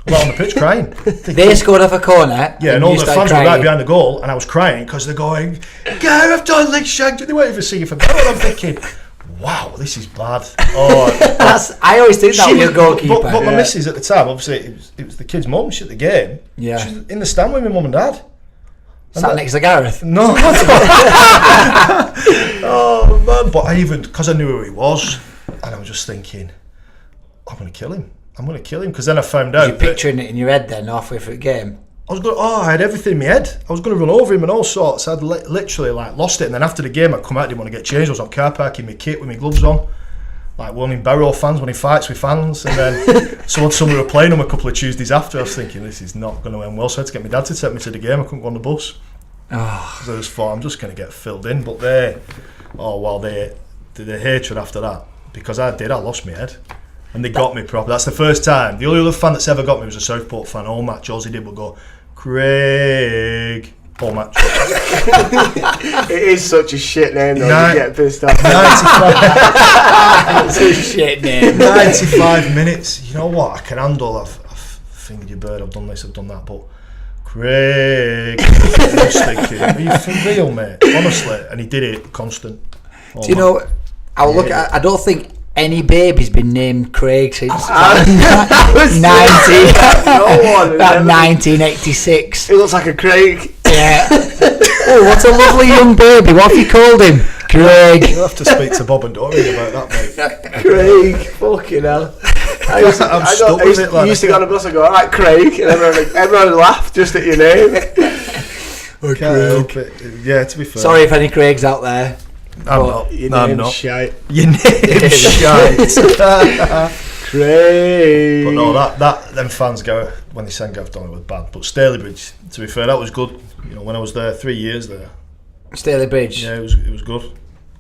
I was on the pitch crying. They scored off a corner. Yeah, and all the fans were right behind the goal, and I was crying because they're going, Gareth Donnelly shagged you. They weren't even singing for me. I'm thinking, wow, this is bad. Oh, I always think that with your goalkeeper. But my missus at the time, obviously, it was the kid's mum. She at the game. Yeah. She was in the stand with my mum and dad. Sat next to Gareth. No. Oh man! But because I knew who he was, and I was just thinking, I'm going to kill him. I'm going to kill him, because then I found out. You're picturing it in your head then, halfway through the game. I had everything in my head. I was going to run over him and all sorts. I'd literally lost it. And then after the game, I'd come out, didn't want to get changed. I was on car park in my kit with my gloves on. Like one in Barrow fans, when he fights with fans. And then someone were playing him a couple of Tuesdays after. I was thinking, this is not going to end well. So I had to get my dad to take me to the game. I couldn't go on the bus. Oh. So I just thought, I'm just going to get filled in. But the hatred after that, because I lost my head. And they got me proper. That's the first time. The only other fan that's ever got me was a Southport fan. All match, all he did was go, Craig. All match. It is such a shit name though. You get pissed off. 95. It's a shit name. 95 minutes. You know what? I can handle. I've fingered your bird. I've done this. I've done that. But Craig. I was thinking, are you for real, mate? Honestly. And he did it constant. Do you know? I don't think any baby's been named Craig since 1986. It looks like a Craig. Yeah. Oh, what a lovely young baby. What have you called him? Craig. You'll have to speak to Bob and Doreen about that, mate. Craig. Fucking hell. I'm stuck with it. You used to go on a bus and go, alright, Craig. And everyone would laugh just at your name. Okay. Yeah, to be fair. Sorry if any Craigs out there. I'm not. Your I'm name's not. shite. Your name's shite. Craig. But no, them fans go when they sang Gareth Donnelly was bad. But Stalybridge, to be fair, that was good. You know, when I was there, 3 years there. Stalybridge. Yeah, it was good.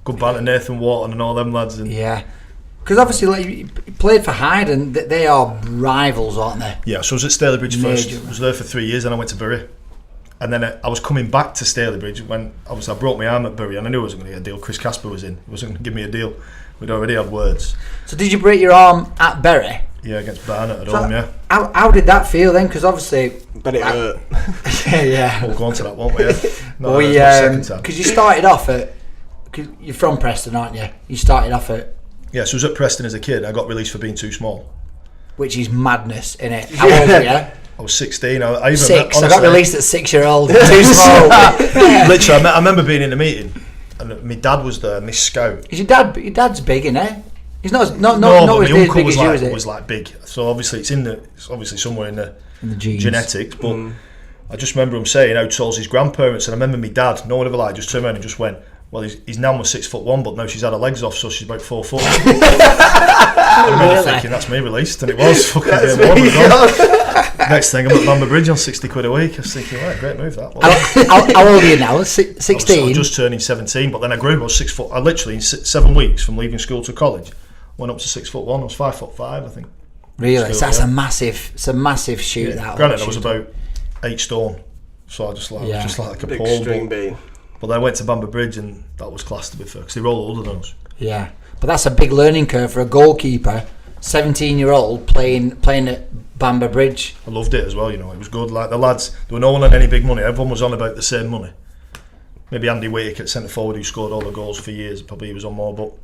Good banter, Nathan Wharton and all them lads. And yeah. Because obviously, like, you played for Hyde, and they are rivals, aren't they? Yeah, so I was at Stalybridge first. I was there for 3 years, and I went to Bury. And then I was coming back to Stalybridge when obviously I broke my arm at Bury, and I knew I wasn't going to get a deal. Chris Casper was in. He wasn't going to give me a deal. We'd already had words. So did you break your arm at Bury? Yeah, against Barnet at home, yeah. How did that feel then? Because obviously... But it hurt. Yeah. We'll go on to that, won't we? Because you started off at... Cause you're from Preston, aren't you? You started off at... Yeah, so I was at Preston as a kid. I got released for being too small. Which is madness, innit? How old were you? I was 16. I even Six. Honestly, I got released at 6-year-old. Too small. Literally, I remember being in a meeting, and my dad was there, my scout. Is your dad's big, innit? He's not but as my uncle big as you, is it? was like big. So obviously it's obviously somewhere in the genes. genetics. But I just remember him saying how tall's his grandparents, and I remember my dad. No one ever lied. Just turned around and just went, "Well, his nan was 6'1", but now she's had her legs off, so she's about 4 foot." I remember thinking that's me released, and it was fucking Next thing I'm at Bamber Bridge on 60 quid a week. I was thinking, right, great move that. How old are you now? 16? I was just turning 17, but then I grew. I was 6 foot. I literally in 7 weeks from leaving school to college went up to 6'1". I was 5'5", I think. Really? So that's a massive shoot. Yeah. Granted, I was about 8 stone, so I just like a big pole. string bean. But then I went to Bamber Bridge, and that was class, to be fair, because they roll older than us. Yeah, but that's a big learning curve for a goalkeeper, 17-year-old playing at Bamber Bridge. I loved it as well. You know, it was good. Like the lads, there were no one on any big money. Everyone was on about the same money. Maybe Andy Waite at centre forward, who scored all the goals for years, probably he was on more. But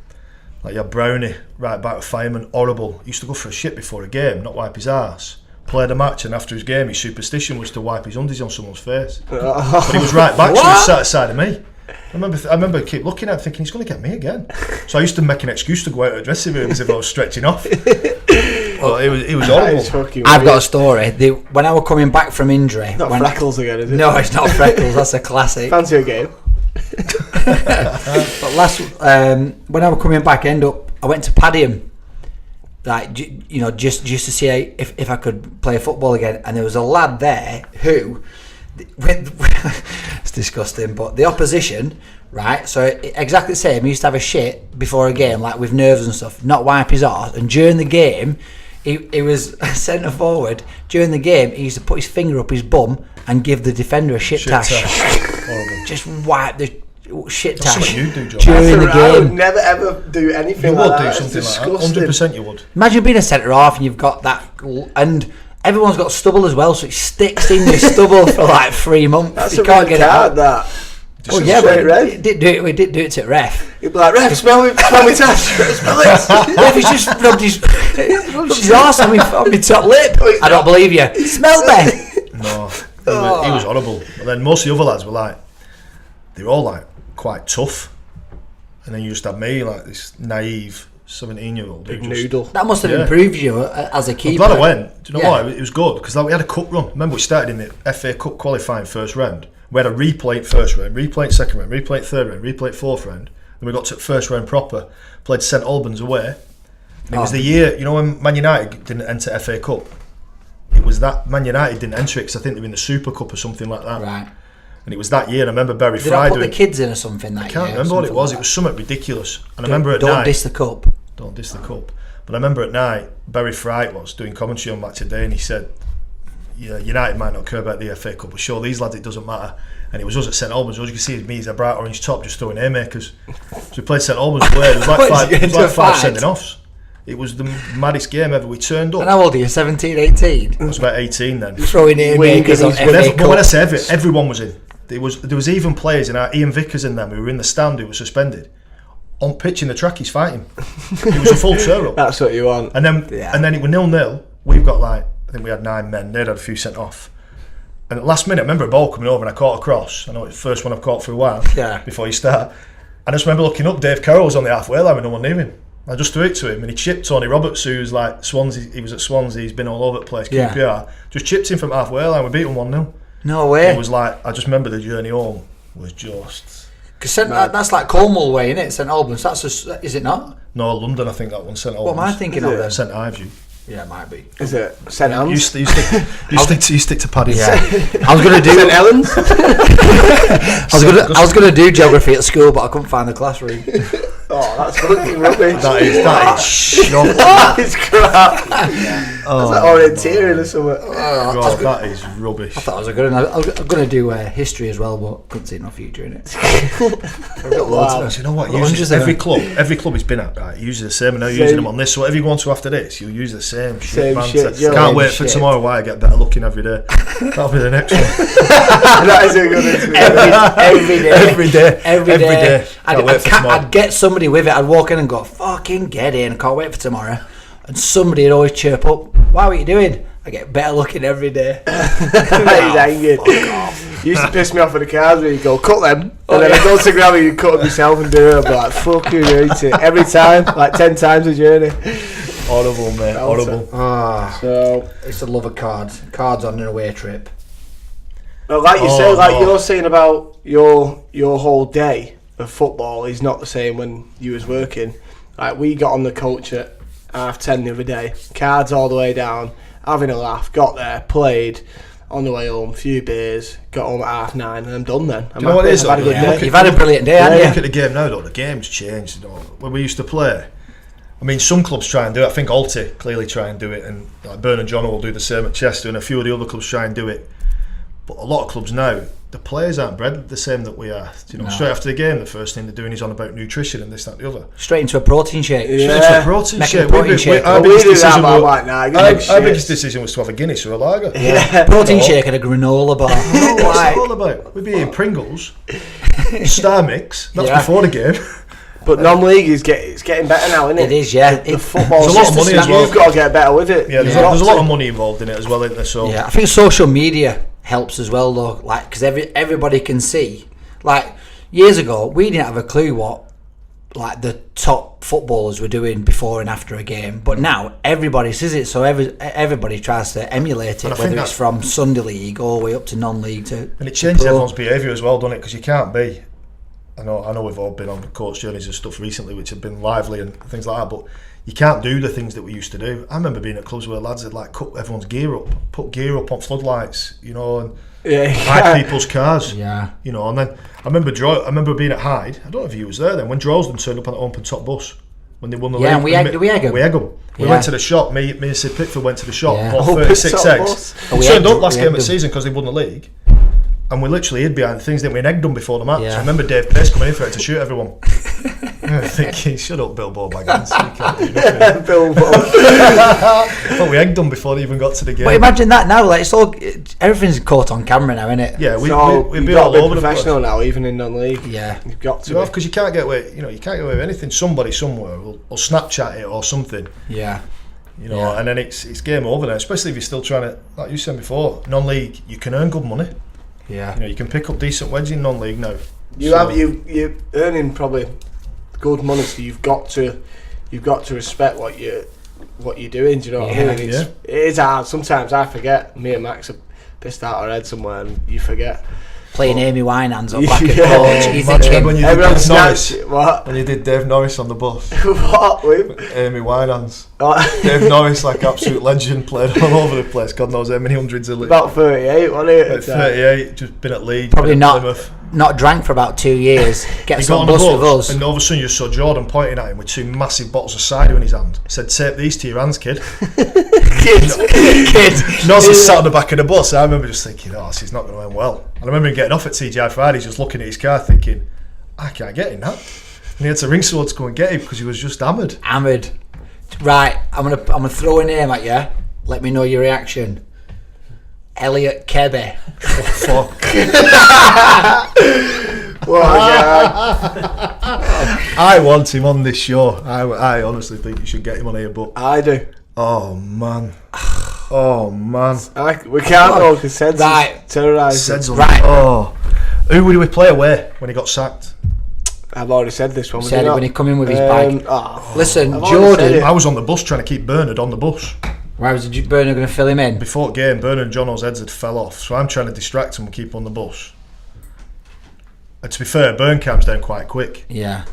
like you had Brownie, right back, fireman, horrible. He used to go for a shit before a game, not wipe his arse. Played a match, and after his game, his superstition was to wipe his undies on someone's face. But he was right back, so he was sat aside of me. I remember keep looking at him thinking he's going to get me again. So I used to make an excuse to go out of the dressing room as if I was stretching off. Well, it was horrible. I've got a story. When I was coming back from injury, not Freckles again, is it? No, it's not Freckles. That's a classic. Fancy a game. But when I was coming back, I went to Padiham, like just to see if I could play football again. And there was a lad there who, it's disgusting, but the opposition, right? So exactly the same. He used to have a shit before a game, like with nerves and stuff, not wipe his arse. And during the game, he was centre forward. During the game, he used to put his finger up his bum and give the defender a shit tash. Just wipe the shit tash. That's what you do, John. During the game. I would never ever do anything you like would that. do something like that. 100% you would. Imagine being a centre half and you've got that, and everyone's got stubble as well, so it sticks in your stubble for like 3 monts. That's you a can't red get it card, out. that. Oh yeah, but we did do it to ref. He'd be like, ref, smell me tash, smell it. Ref, he's just rubbed his arse on my top lip. I don't believe you. Smell me. No, he was horrible. And then most of the other lads were like, they were all like quite tough, and then you just had me like this naive 17-year-old big noodle. That must have improved you as a keeper. I'm glad I went. Do you know what? It was good because we had a cup run. Remember, we started in the FA Cup qualifying first round. We had a replay first round, replay second round, replay third round, replay fourth round. Then we got to first round proper. Played St Albans away. And it was the year, when Man United didn't enter FA Cup. It was that Man United didn't enter it because I think they were in the Super Cup or something like that. Right. And it was that year. And I remember Barry Did Fry I put the kids in or something that year? I can't remember what it was. It was something ridiculous. And I remember at Don't night. diss the cup. Don't diss the cup. But I remember at night, Barry Fry was doing commentary on Match of Day, and he said, United might not care about the FA Cup, but sure, these lads, it doesn't matter. And it was us at St Albans. All you can see is me, he's a bright orange top, just throwing haymakers. So we played St Albans away. It was like five sending offs. It was the maddest game ever. We turned up. And how old are you? 17, 18? I was about 18 then. Throwing haymakers on FA Cup. When I say everyone was in. There was even players in our Ian Vickers and them who were in the stand who were suspended. On pitch in the track, he's fighting. It was a full tour up. That's what you want. And then it was 0-0. We've got I think we had 9 men. They'd had a few sent off. And at the last minute, I remember a ball coming over and I caught a cross. I know it's the first one I've caught for a while. Yeah. Before you start. I just remember looking up, Dave Carroll was on the halfway line and no one knew him. I just threw it to him and he chipped Tony Roberts, who's like Swansea. He was at Swansea, he's been all over the place, QPR. Just chipped him from halfway line, we beat him 1-0. No way. It was like, I just remember the journey home was just... Because that's like Cornwall way, isn't it? St Albans. Is it not? No, London, I think that one. St Albans. What am I thinking of then? St Ives. Yeah, it might be. Is it St Anne's? You stick to Paddy. Yeah. I was going to do St Helens. I was going to do geography at school, but I couldn't find the classroom. Oh, that's fucking rubbish. That is shocking. That is crap. That's like orienteering or something. God, that is rubbish. I thought I was going to do history as well, but couldn't see no future in it. You know what? Every club he's been at, right, uses the same, and now using them on this. So whatever you go on to after this, you'll use the same shit. Can't wait for tomorrow. Why I get better looking every day. That'll be the next one. That is a good interview. Every day. I'd get somebody with it. I'd walk in and go, fucking get in. I can't wait for tomorrow. And somebody would always chirp up, why, what are you doing? I get better looking every day. He's angry. You used to piss me off with the cars where you go, cut them. And then I go to grab it, you cut them yourself and do it. I'm like, fuck you, hate it. Every time, like 10 times a journey. Horrible, mate. Horrible. So it's a love of cards. Cards on an away trip. Well, like you said, you're saying about your whole day of football is not the same when you was working. Like, we got on the coach at 10:30 the other day, cards all the way down, having a laugh, got there, played, on the way home, few beers, got home at 9:30 and I'm done then. Do you know what it is? I've had a good day. You've had a brilliant day, haven't you? Look at the game now though, the game's changed. When we used to play, I mean, some clubs try and do it. I think Alty clearly try and do it, and like Burn and John will do the same at Chester, and a few of the other clubs try and do it. But a lot of clubs now, the players aren't bred the same that we are. Straight after the game, the first thing they're doing is on about nutrition and this, that, and the other. Straight into a protein shake. Yeah. Our biggest decision was to have a Guinness or a lager. Yeah. Protein shake and a granola bar. What's it all about? We'd be eating Pringles, Star Mix. That's before the game. But non-league it's getting better now, isn't it? It is, yeah. The football there's a lot of money as well. You've got to get better with it. Yeah, there's a lot of money involved in it as well, isn't there? So yeah, I think social media helps as well, though. Like, because everybody can see. Like, years ago, we didn't have a clue what like the top footballers were doing before and after a game, but now everybody sees it, so everybody tries to emulate it, whether it's from Sunday League all the way up to non-league and it changes everyone's behaviour as well, doesn't it? Because you can't be. I know we've all been on coach journeys and stuff recently, which have been lively and things like that, but you can't do the things that we used to do. I remember being at clubs where lads had like cut everyone's gear up, put gear up on floodlights, you know, and hide people's cars. Yeah. You know, and then I remember being at Hyde. I don't know if you was there then when Droylsden turned up on the open top bus when they won the league. And we egg them. We went to the shop. Me and Sid Pickford went to the shop. Yeah. Bought 36 eggs. We turned up last game of the season because they won the league. And we literally hid behind the things, didn't we? And egged them before the match. Yeah. I remember Dave Pace coming in for it to shoot everyone. I'm thinking, shut up, Bilbo Baggins. You can't do nothing. Bilbo. But we egged them before they even got to the game. But imagine that now, like everything's caught on camera now, isn't it? Yeah, we'd You've be got all to be over the place. professional now, even in non-league. Yeah. You've got to. Because you can't get away. You can't get away with anything. Somebody somewhere will Snapchat it or something. Yeah. And then it's game over now. Especially if you're still trying to, like you said before, non-league. You can earn good money. Yeah. You can pick up decent wage in non-league now. You're earning probably good money, so you've got to respect what you're doing. Do you know what I mean? It is hard. Sometimes I forget. Me and Max are pissed out our head somewhere, and you forget. Playing Amy Winehands on back at coach. You thinking when you did Dave Norris, when you did Dave Norris on the bus. What with Amy Winehands? Dave Norris, like absolute legend, played all over the place. God knows how many hundreds of leagues. About 38, wasn't it? 38, just been at Leeds. Probably not Plymouth. Not drank for about 2 years. Gets He got on the bus with us. and all of a sudden you saw Jordan pointing at him with 2 massive bottles of cider in his hand. Said, "Tape these to your hands, kid." Kid. Nelson sat on the back of the bus. I remember just thinking, this is not going to end well. And I remember him getting off at TGI Fridays, just looking at his car, thinking, I can't get in that. And he had to ring someone to go and get him because he was just hammered. Right, I'm gonna throw a name at you. Let me know your reaction. Elliot Kebbe. Oh, fuck. I want him on this show. I honestly think you should get him on here, but I do. Oh man. We can't all because Sed's terrorised. Who would we play away when he got sacked? I've already said this one. Said it when he come in with his bag. Listen, I've Jordan. I was on the bus trying to keep Bernard on the bus. Why was Bernard going to fill him in? Before game, Bernard and Jono's heads had fell off, so I'm trying to distract him and keep on the bus. And to be fair, Burn comes down quite quick. Yeah.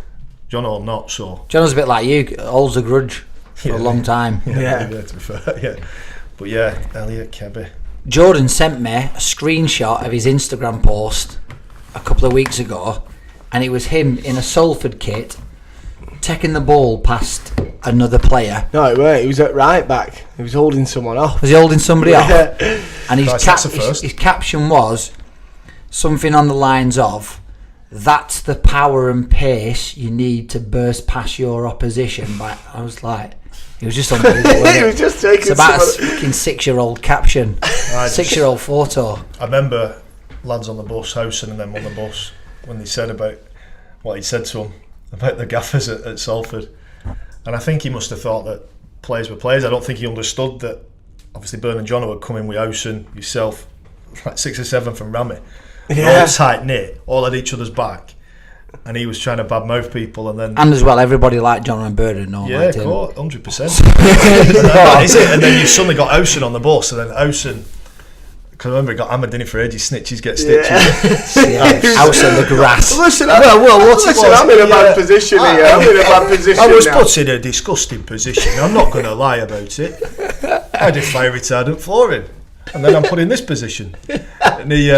Jono not so. Jono's a bit like you, holds a grudge for a long time. Yeah, to be fair, yeah. But yeah, Elliot Kebbe. Jordan sent me a screenshot of his Instagram post a couple of weeks ago, and it was him in a Salford kit taking the ball past another player. No, it weren't. He was at right back. He was holding someone off. Was he holding somebody off? And his caption was something on the lines of, "That's the power and pace you need to burst past your opposition." But I was like, he was just unbelievable. He was just taking it's about a fucking 6-year-old caption, 6-year-old photo. I remember lads on the bus, Howson and them on the bus, when they said about what he'd said to him about the gaffers at Salford. And I think he must have thought that players were players. I don't think he understood that obviously Bern and Jono had come in with Howson, yourself, like 6 or 7 from Rami. All tight knit, all had each other's back. And he was trying to badmouth people, and as well, everybody liked John and Bernard. Yeah, of course, 100%. And then you suddenly got Howson on the bus, and then Howson, because I remember he got hammered, didn't he, for ages. Snitches get stitches. House on the grass. Listen, I'm in a bad position here. I'm in a bad position. I was put in a disgusting position. I'm not going to lie about it. I did fire retardant for him, and then I'm put in this position. And he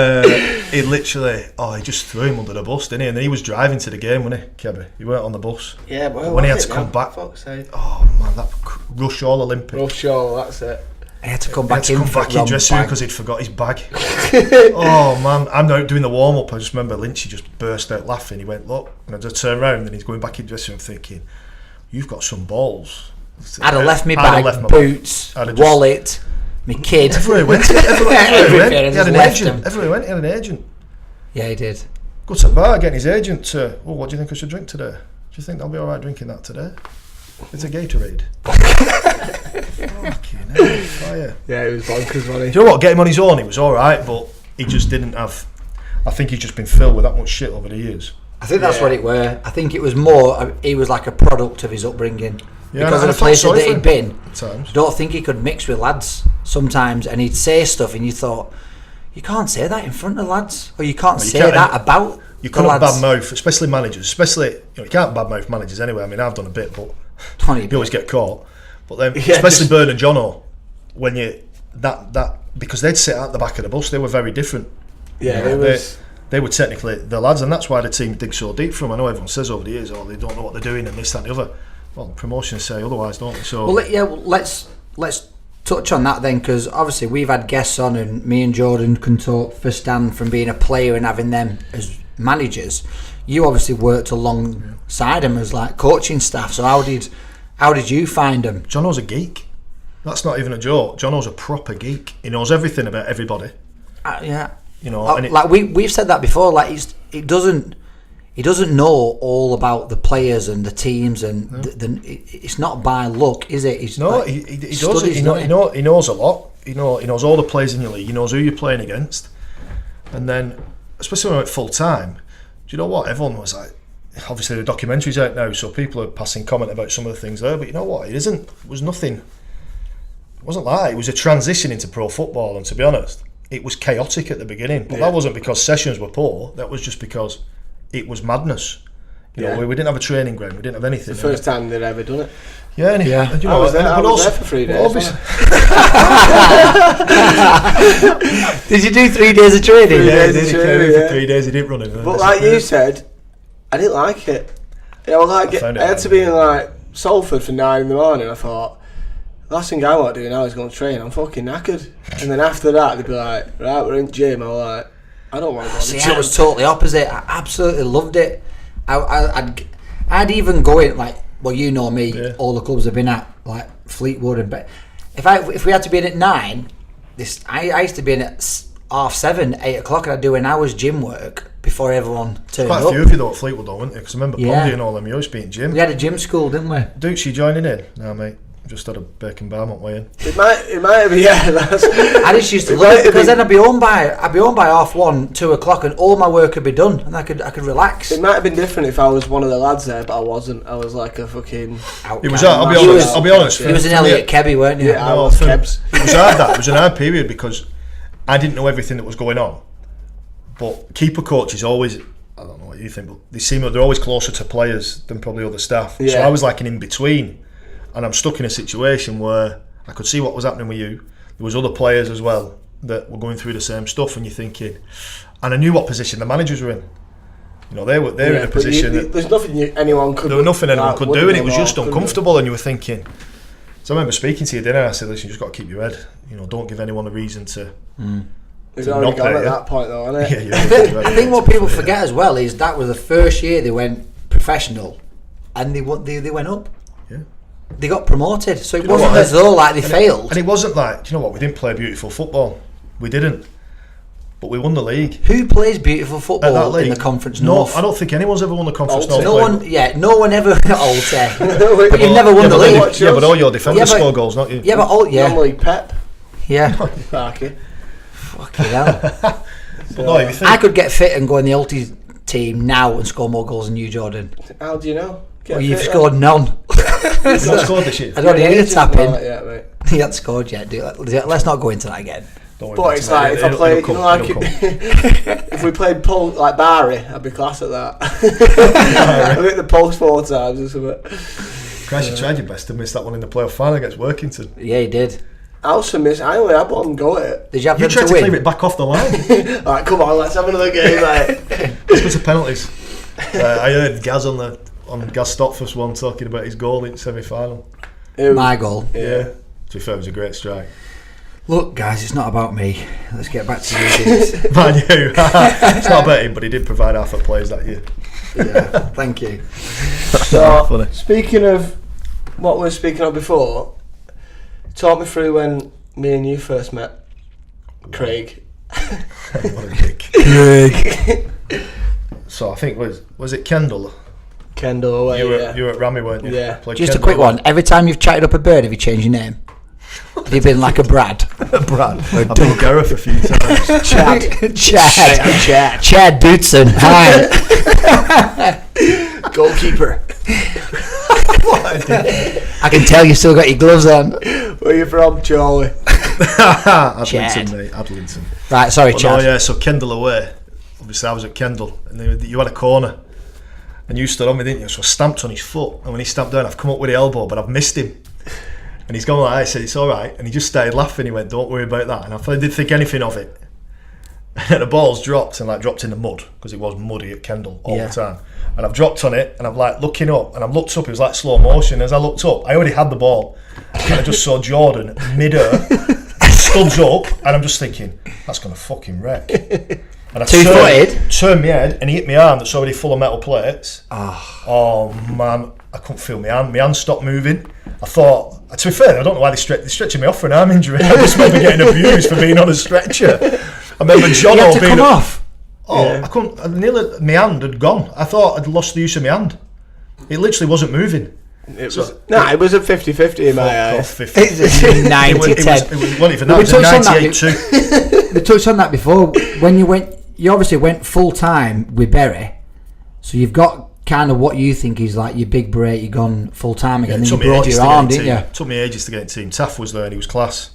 literally, he just threw him under the bus, didn't he? And then he was driving to the game, wasn't he, Kebby? He weren't on the bus. Yeah, but when he had to come back, oh man, that Rush All Olympic. Rush All, that's it. He had to come back in dressing room because he'd forgot his bag. Oh man, I'm out doing the warm up. I just remember Lynchy just burst out laughing. He went, "Look," and I just turned around and he's going back in dressing room thinking, "You've got some balls." I'd have left my bag, boots, wallet, my kid. Everywhere he went. He had an agent. Everywhere he went, he had an agent. Yeah, he did. Go to the bar, getting his agent to, what do you think I should drink today? Do you think I'll be alright drinking that today? It's a Gatorade. Fucking hell, fire. Yeah, it was bonkers, wasn't he? Do you know what? Get him on his own, he was alright, but he just didn't have. I think he's just been filled with that much shit over the years. I think that's what it were. I think it was more. He was like a product of his upbringing. Because of the places that he'd been. I don't think he could mix with lads sometimes, and he'd say stuff, and you thought, you can't say that in front of lads, or you can't say that about. You can't badmouth, especially managers. Especially, you can't badmouth managers anyway. I mean, I've done a bit, but you always get caught. But then, especially Byrne and Jono, when you that because they'd sit at the back of the bus, they were very different. Yeah, they were technically the lads, and that's why the team dig so deep from. I know everyone says over the years, they don't know what they're doing and this, that, and the other. Well, promotions say otherwise, don't they? So let's touch on that then, because obviously we've had guests on, and me and Jordan can talk firsthand from being a player and having them as managers. You obviously worked alongside them as like coaching staff. So how did you find them? Jono's a geek. That's not even a joke. Jono's a proper geek. He knows everything about everybody. Yeah. And we've said that before. Like he doesn't know all about the players and the teams, and it's not by luck, is it? He does. He knows a lot. He knows all the players in your league. He knows who you're playing against. And then, especially when I went full time, do you know what? Everyone was like, obviously the documentary's out now, so people are passing comment about some of the things there. But you know what? It was nothing. It wasn't like that. It was a transition into pro football, and to be honest, it was chaotic at the beginning. But that wasn't because sessions were poor. That was just because it was madness. We didn't have a training ground. We didn't have anything. It's the first time they'd ever done it. Yeah, and I was there for 3 days. Obviously. Did you do 3 days of training? Yeah, he did. He came in for 3 days. He didn't run it. But like you said, I didn't like it. I had to be in like Salford for 9 in the morning. I thought, the last thing I want to do now is go and train. I'm fucking knackered. And then after that, they'd be like, right, we're in the gym. I was like, I don't want to go to the gym. I was totally opposite. I absolutely loved it. I'd even go in, like, well, you know me, all the clubs I've been at, like Fleetwood, and if we had to be in at 9, I used to be in at 7:30, 8 o'clock, and I'd do an hour's gym work before everyone turned up. Quite a few of you though at Fleetwood, though, weren't you? Because I remember Pondy and all them, you used to be in gym. We had a gym school, didn't we? Doots, you joining in? No, mate. Just had a bacon bar, not weighing. It might have been, I just used to love it, because then I'd be home by 1:30, 2 o'clock, and all my work would be done, and I could relax. It might have been different if I was one of the lads there, but I wasn't. I was like a fucking outcast. It was. I'll be honest. You was an Elliot Kebby, weren't you? Yeah, I was Kebs. It was hard. It was an hard period because I didn't know everything that was going on. But keeper coaches always, I don't know what you think, but they're always closer to players than probably other staff. Yeah. So I was like an in between. And I'm stuck in a situation where I could see what was happening with you. There was other players as well that were going through the same stuff, and you're thinking, and I knew what position the managers were in. They're in a position that there's nothing anyone could. There was nothing anyone could do, and it was just uncomfortable. And you were thinking. So I remember speaking to you dinner. I said, "Listen, you just got to keep your head. Don't give anyone a reason to." It's already gone at that point, though, isn't it? I think what people forget as well is that was the first year they went professional, and they went up. Yeah. They got promoted, so it wasn't as though like they failed. And it wasn't like, do you know what, we didn't play beautiful football. We didn't. But we won the league. Who plays beautiful football in the Conference North? I don't think anyone's ever won the Conference North. No one ever Alte. But you've never won the league. Yeah, but all your defenders score goals, not you. Yeah, but normally Pep. Yeah. Fucking hell. I could get fit and go in the Alti team now and score more goals than you, Jordan. How do you know? Well, you've scored none. You've not scored this year. I don't need a tap in. Yeah, mate. He hasn't scored yet. Let's not go into that again. But it's like if I played, if we played like Barry, I'd be class at that. I hit the post 4 times or something. Christ, you tried your best to miss that one in the playoff final against Workington. Yeah, he did. I also missed. I only had one go at it. Did you have them to win? You tried to clear it back off the line. Alright, come on, let's have another game, mate. Let's go to penalties. I heard Gaz on Gaz Stopford's one talking about his goal in semi-final. My goal. Yeah. To be fair, it was a great strike. Look, guys, it's not about me. Let's get back to you. Man, you. It's not about him, but he did provide half the players that year. Yeah, thank you. So, speaking of what we were speaking of before, talk me through when me and you first met, Craig. What a dick. Craig. So I think was it Kendall? Kendall away. You were at Rammy, weren't you? Yeah. Just Kendall a quick one. Every time you've chatted up a bird, have you changed your name? Have you been like a Brad? Brad. I've been Gareth a few times. Chad Dootson. Hi. Goalkeeper. I can tell you still got your gloves on. Where are you from, Charlie? Adlington, mate. Adlington. Right, sorry, Chad. Oh yeah, so Kendall away. Obviously, I was at Kendall, and you had a corner, and you stood on me, didn't you? So I stamped on his foot, and when he stamped down, I've come up with the elbow, but I've missed him. And he's gone like that. I said, "It's all right," and he just started laughing. He went, "Don't worry about that." And I didn't think anything of it. And the ball's dropped and dropped in the mud because it was muddy at Kendall all the time. And I've dropped on it, and I'm looking up, and I've looked up. It was like slow motion. As I looked up, I already had the ball, and I just saw Jordan mid-air, studs up, and I'm just thinking, that's gonna fucking wreck. And I turned my head, and he hit my arm that's already full of metal plates. Oh man, I couldn't feel my hand. My hand stopped moving. I thought, to be fair, I don't know why they're stretching me off for an arm injury. I just remember getting abused for being on a stretcher. I remember John had to come off. Oh, yeah. I couldn't. My hand had gone. I thought I'd lost the use of my hand. It literally wasn't moving. It was a 50-50 in my eyes. 90-10. It wasn't even that. It was 98-2. We touched on that before. When you obviously went full time with Berry, so you've got kind of what you think is like your big break. You've gone full time again, and you brought your arm, didn't you? It took me ages to get in team. Taff was there, and he was class.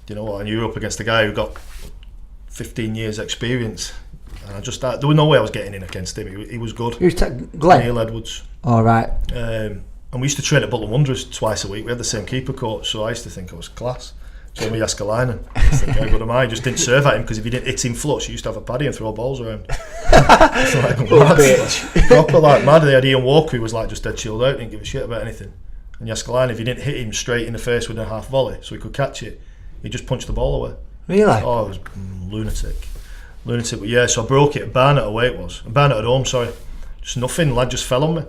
Do you know what? And you were up against a guy who got 15 years experience. And there was no way I was getting in against him. He was good. Who's Glenn? Neil Edwards. All right. And we used to train at Butler Wanderers twice a week. We had the same keeper coach, so I used to think I was class. So we Jaskalainen. I think, how good am I? Just didn't serve at him because if you didn't hit him flush, you used to have a paddy and throw balls around. It's proper mad. They had Ian Walker, who was just dead chilled out, didn't give a shit about anything. And Jaskalainen, if you didn't hit him straight in the face with a half volley, so he could catch it, he just punched the ball away. Really? Oh, it was lunatic, but yeah. So I broke it at Barnet away. It was Barnet at home. Sorry, just nothing. Lad just fell on me.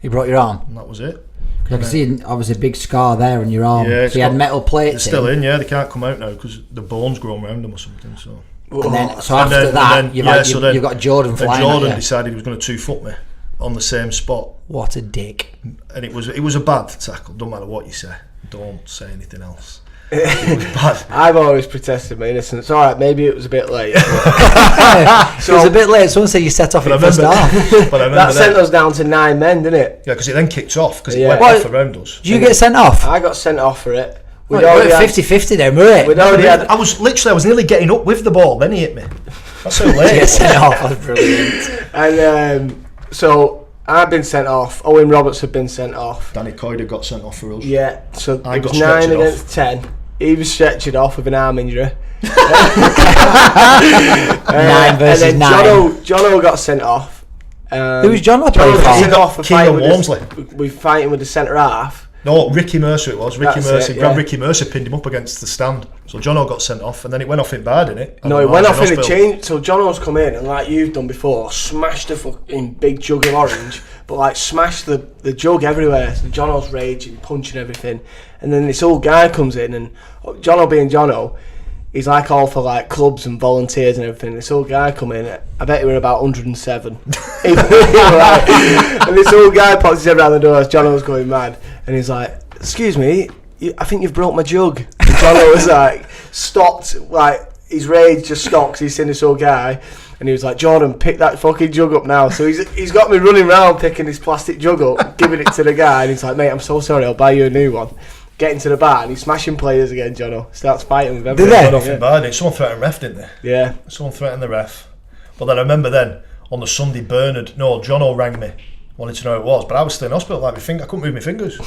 You broke your arm. And that was it. I can see obviously a big scar there on your arm. Yeah, so you had metal plates. They're still in. Yeah, they can't come out now because the bone's grown around them or something. So. And then, you've got Jordan flying. Jordan decided he was going to 2-foot me on the same spot. What a dick! And it was a bad tackle. Don't matter what you say. Don't say anything else. It was bad. I've always protested my innocence. All right, maybe it was a bit late. So it was a bit late. Someone said you set off in the first half. That sent us down to 9 men, didn't it? Yeah, because it then kicked off because it went off around us. Did you get sent off? I got sent off for it. We'd already 50-50 then, weren't it? I was nearly getting up with the ball. Then he hit me. That's so late. Get sent off. That's brilliant. And so I've been sent off. Owen Roberts had been sent off. Danny Coyder got sent off for us. Yeah. So it was 9 against 10. He was stretched off with an arm injury. 9 versus and then 9. Jono got sent off. Who was Jono playing for? Got sent off for Keelan Walmsley. We fighting with the centre half. No, Ricky Mercer it was. Ricky Mercer grabbed yeah. Ricky Mercer, pinned him up against the stand. So Jono got sent off, and then it went off in bad, didn't it? No, it went off in a change. So Jono's come in and, like you've done before, smashed a fucking big jug of orange, but smashed the jug everywhere. So Jono's raging, punching everything, and then this old guy comes in, and Jono being Jono, he's all for clubs and volunteers and everything. This old guy come in, I bet he were about 107. And this old guy pops his head around the door as Jono's going mad, and he's like, "Excuse me, I think you've broke my jug." And Jono was stopped, his rage just stopped. He's seen this old guy, and he was like, "Jordan, pick that fucking jug up now." So he's got me running around picking this plastic jug up, giving it to the guy, and he's like, "Mate, I'm so sorry, I'll buy you a new one." Getting to the bar, and he's smashing players again. Jono starts fighting with everyone. Did they? Nothing bad. Someone threatened the ref, didn't they? Yeah. Someone threatened the ref. But then I remember on the Sunday, Jono rang me, wanted to know who it was, but I was still in hospital. I couldn't move my fingers.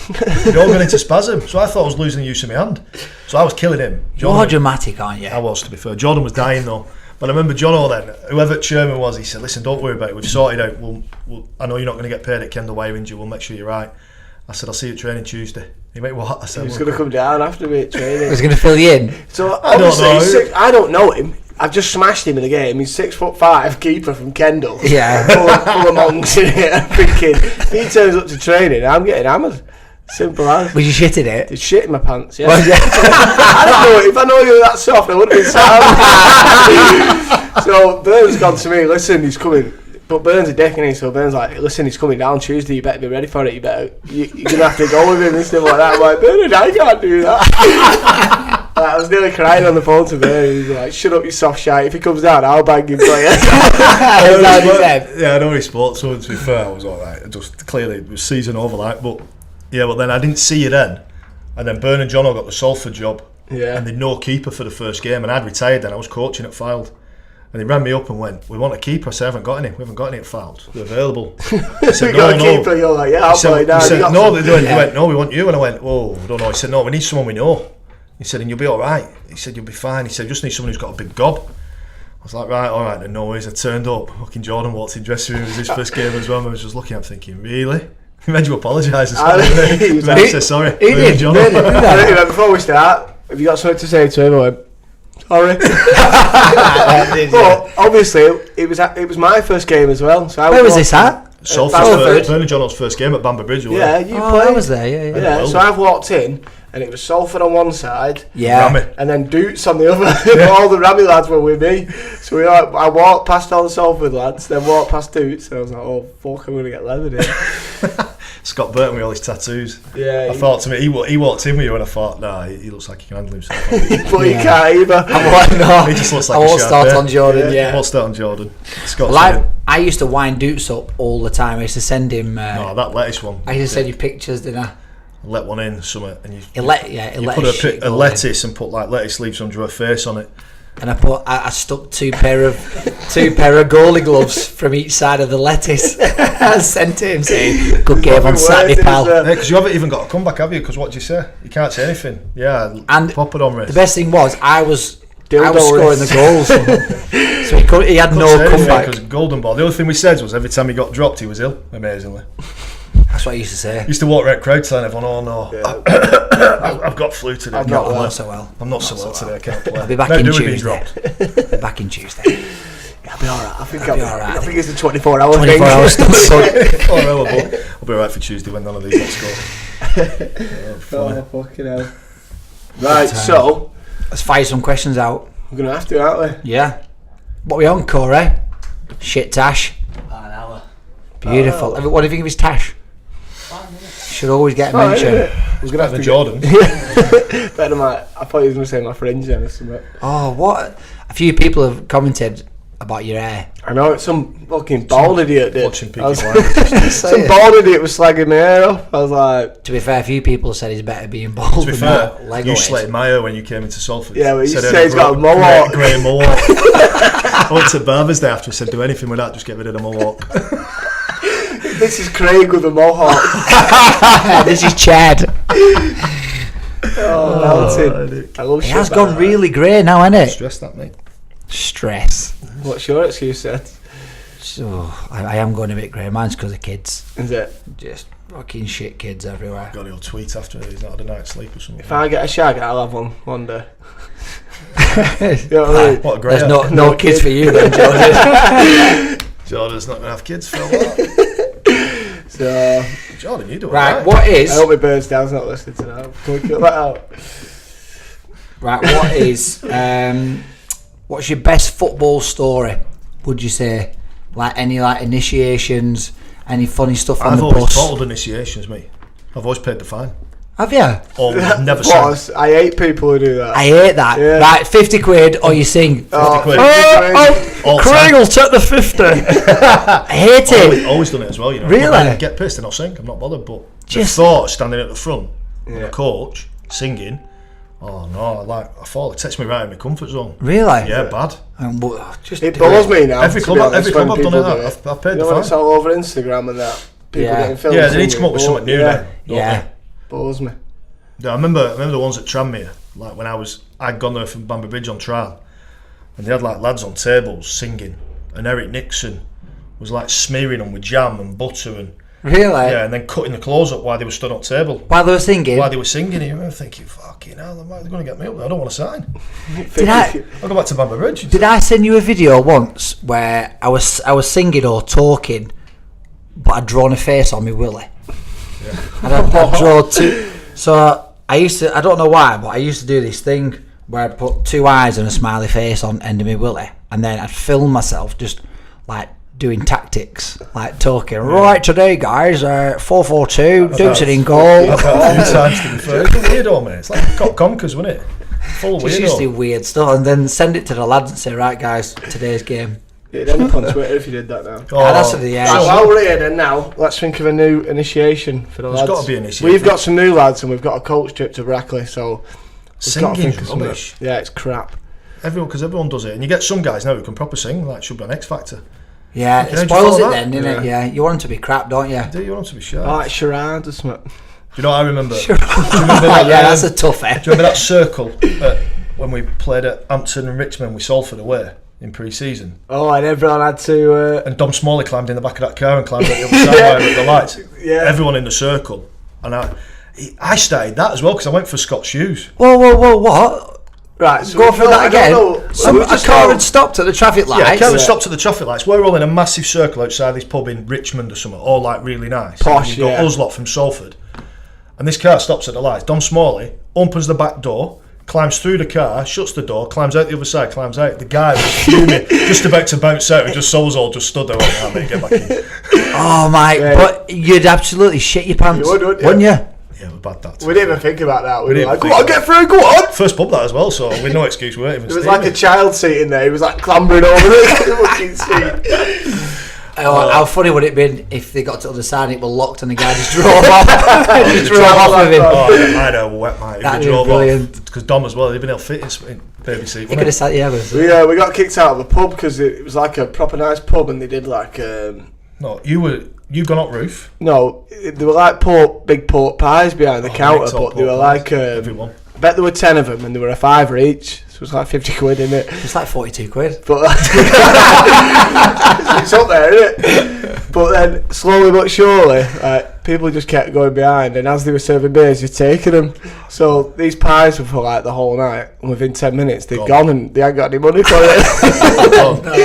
They'd all gone into spasm, so I thought I was losing the use of my hand. So I was killing him. You're dramatic, aren't you? I was, to be fair. Jordan was dying though. But I remember Jono then, whoever chairman was, he said, "Listen, don't worry about it. We've sorted out. I know you're not going to get paid at Kendall while you're injured. We'll make sure you're right." I said, "I'll see you at training Tuesday." He went, "What?" I said, "He's going to come down after me at training." He's going to fill you in. So obviously, I don't know him. I've just smashed him in a game. He's 6'5" keeper from Kendall. Yeah, full of monks in here. I'm thinking, if he turns up to training, I'm getting hammered. Simple as. Was you shitting it? Did shit in my pants? Yeah. I don't know. If I know you were that soft, I wouldn't have been sound. So Burn's gone to me. "Listen, he's coming. But Burn's a dick, isn't he? So Burn's like, listen, he's coming down Tuesday, you better be ready for it, you're going to have to go with him and stuff like that. I'm like, Bernard, I can't do that. Like, I was nearly crying on the phone to Bernard. He was like, shut up, you soft shite. If he comes down, I'll bang him for you. Yeah, I know he spoke, so to be fair, I was alright. Just clearly, it was season over, like, but then I didn't see you then. And then Bernard Jono got the Salford job. Yeah. And they'd no keeper for the first game, and I'd retired then. I was coaching at Fylde. And he rang me up and went, we want a keeper. I said, I haven't got any. We haven't got any at Fylde. They're available. I said, we got a keeper. You're like, yeah, I'll play now. He went, no, we want you. And I went, oh, I don't know. He said, no, we need someone we know. He said, and you'll be all right. He said, you'll be fine. He said, just need someone who's got a big gob. I was like, right, all right, then no worries. I turned up. Fucking Jordan walked in dressing room. It was his first game as well. I was just looking at him thinking, really? He made you apologise. He said, sorry. He did. Before we start, have you got something to say to him? I went, sorry. But obviously, it was my first game as well. So where was this at? Salford. Bernard Jono's first game at Bamber Bridge. Yeah, you played. I was there. Yeah. So I've walked in, and it was Salford on one side, Ramy. And then Doots on the other. All the Ramy lads were with me. So I walked past all the Salford lads, then walked past Doots, and I was like, oh fuck, I'm gonna get leathered here. Scott Burton with all his tattoos. Yeah. I thought to me, he walked in with you, and I thought, nah, he looks like he can handle himself. But he can't either. I'm like, no. He just looks like I won't start on Jordan. Yeah. I won't start on Jordan. I used to wind Doots up all the time. I used to send him. No, that lettuce one. I used to send you pictures, didn't I? Let one in, something, and you put a lettuce and put like lettuce leaves under her face on it. And I stuck two pair of goalie gloves from each side of the lettuce. I sent it him saying, "Good game on Saturday, pal." Because you haven't even got a comeback, have you? Because what do you say? You can't say anything. Yeah, and pop it on wrist. The best thing was I was scoring the goals, so he had no comeback. Because golden ball. The only thing we said was every time he got dropped, he was ill. Amazingly. That's what I used to say. Used to walk around crowd telling everyone, "Oh no, yeah. I've got flu today. I'm not so well. I'm not so well today. I can't play." I'll be back in Tuesday. Be back in Tuesday. Yeah, I'll be alright. I think I'll be alright. I think it's a 24 hours. 24 hours stuff. I'll be alright for Tuesday when none of these lot score. Oh fucking hell! Right, so let's fire some questions out. We're gonna have to, aren't we? Yeah. What are we on, Corey? Shit Tash. An hour. Beautiful. What do you think of his Tash? Should always get a mention. I was going to have the Jordan. Better I thought you were going to say my fringe then or something. Oh, what? A few people have commented about your hair. I know, it's some fucking bald idiot did. Watching people some bald idiot was slagging my hair off. I was like... To be fair, a few people said he's better being bald. To be fair, you slated my hair when you came into Salford. Yeah, but you said he's got a mohawk. Grey mohawk. I went to Barber's Day after, I said, do anything with that, just get rid of the mohawk. This is Craig with a mohawk. This is Chad. Melted. I love it has gone really grey now, hasn't it? Stress that, mate. Stress. What's your excuse, Seth? So I am going a bit grey. Mine's because of kids. Is it? Just fucking shit kids everywhere. Got he'll tweet after he's not had a night's sleep or something. If I get a shag, I'll have one day. You know what I mean? What a great. There's no kids for you then, Jordan. Jordan's not going to have kids for a while. So, Jordan, you do it right. What is? I hope my bird's down's not listening to that. Can we cut that out? Right. What is? What's your best football story? Would you say? Like any initiations? Any funny stuff on the bus? I've always bottled initiations, mate. I've always paid the fine. Have you? Or never sang. I hate people who do that. I hate that. Yeah. Right, 50 quid or you sing. 50 quid. Craig will take the 50. I hate it. Always done it as well, you know. Really? I get pissed and I'll sing. I'm not bothered. But just the thought of standing at the front with a coach singing, oh no, it takes me right in my comfort zone. Really? Yeah, bad. It bores me now. Every club I've done it. I've paid the fine. It's all over Instagram and that. People getting filmed. Yeah, they need to come up with something new then. Yeah. Bores me. Yeah, I remember the ones at Tranmere, like when I'd gone there from Bamber Bridge on trial, and they had like lads on tables singing, and Eric Nixon was like smearing them with jam and butter and really, yeah, and then cutting the clothes up while they were stood on table. While they were singing, and you were thinking, fucking hell, they're going to get me up there. I don't want to sign. I'll go back to Bamber Bridge. Did I send you a video once where I was singing or talking, but I'd drawn a face on me willy? Yeah. I draw two. So I don't know why, but I used to do this thing where I'd put two eyes and a smiley face on end of my willy, and then I'd film myself just like doing tactics, like talking. Right today, guys, 4-4-2, Dootson in goal. I've had a few times to be fair. It's a weirdo, mate. It's like Cop Conkers, wasn't it? Full of Just weirdo. used to do weird stuff, and then send it to the lads and say, right, guys, today's game. It'd end up on Twitter if you did that now. Oh, That's at the end. Right, while we're here then now, let's think of a new initiation for the lads. There's got to be an initiation. We've got some new lads and we've got a coach trip to Brackley, so we've got to think Singing's of rubbish. something. Yeah, it's crap. Because everyone does it, and you get some guys now who can proper sing. Like, should be an X Factor. Yeah, Can it I just spoils follow it that? then, doesn't it? Yeah, you want them to be crap, don't you? Do you want to be sure? I like charades or something. Do you know what I remember? Sure. Do you remember that, Yeah, that's a tough do you remember that circle when we played at Hampton and Richmond with Salford away in pre-season? Oh, and everyone had to... And Dom Smalley climbed in the back of that car and climbed up the other side with the lights. Yeah. Everyone in the circle. And I started that as well because I went for Scott's shoes. Whoa, what? Right, so Go through that again. A car had stopped at the traffic lights. Yeah, Kevin stopped at the traffic lights. We're all in a massive circle outside this pub in Richmond or something, all like really nice. Posh, and you've got us lot from Salford. And this car stops at the lights. Dom Smalley opens the back door, climbs through the car, shuts the door, climbs out the other side, climbs out. The guy was fuming, just about to bounce out, and just saw us all just stood there. Like, mate, get back in. Oh my! Yeah. But you'd absolutely shit your pants, You would, wouldn't you? wouldn't you? Yeah, we're bad that. We didn't even think about that. We were didn't like, think go on, about get through, go on! First pub that as well, so with no excuse, we weren't even There was steaming. like a child seat in there. He was like clambering over the fucking seat. How funny would it be if they got to the other side and it was locked and the guy just drove off? Just drove off with him. Oh, I'd have wet, mate. That'd If be we drove brilliant. Because Dom as well, he'd been ill fit in baby seat. He could have sat, yeah. We got kicked out of the pub because it was like a proper nice pub and they did like... No, you gone up roof. No, they were like big pork pies behind the counter, but they were like... everyone. I bet there were 10 of them and they were a £5 each. So it was like 50 quid in it. It's like 42 quid. But it's up there, isn't it? But then slowly but surely, people just kept going behind, and as they were serving beers, you're taking them. So these pies were for like the whole night, and within 10 minutes they'd gone and they hadn't got any money for it.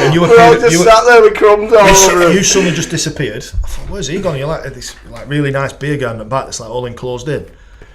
And you We're all just sat there with crumbs all over them. You suddenly just disappeared. I thought, where's he gone? You're like at this like really nice beer garden at the back that's like all enclosed in.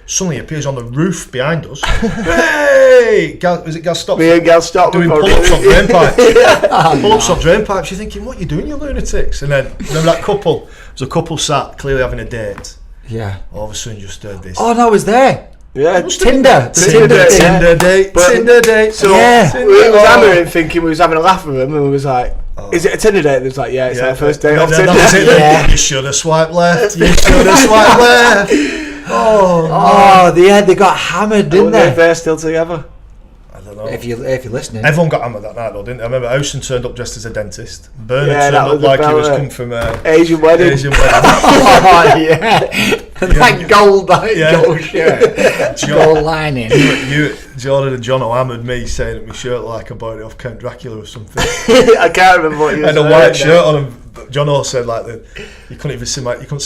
Suddenly he appears on the roof behind us. Hey! Was it Gaz Stop? Me and Gaz stopped doing before pull-ups on drain pipes. Oh, Pull-ups on drain pipes. You're thinking, what are you doing, you lunatics? And then, remember that couple? There's a couple sat, clearly having a date. Yeah. All of a sudden just heard this. Oh no, I was there. Yeah, Tinder. Tinder date. But- Tinder date. So Yeah. we was hammering, thinking we was having a laugh with him, and we was like, "Is it a Tinder date?" And it was like, "Yeah, it's our first date off Tinder." That was it. Yeah. You should have swiped left. You should have swiped left. Oh, they got hammered, I didn't wonder if they? they're still together. I don't know. If you're listening. Everyone got hammered that night though, didn't they? I remember Ocean turned up dressed as a dentist. Bernard Yeah, that turned was up the like he was belt, come from Asian wedding. Asian wedding. Oh yeah. That gold shirt, gold lining. You, Jordan and Jono hammered me saying that my shirt looked like I bought it off Count Dracula or something. I can't remember what you I had said. a white shirt on him. Jono said like you couldn't even see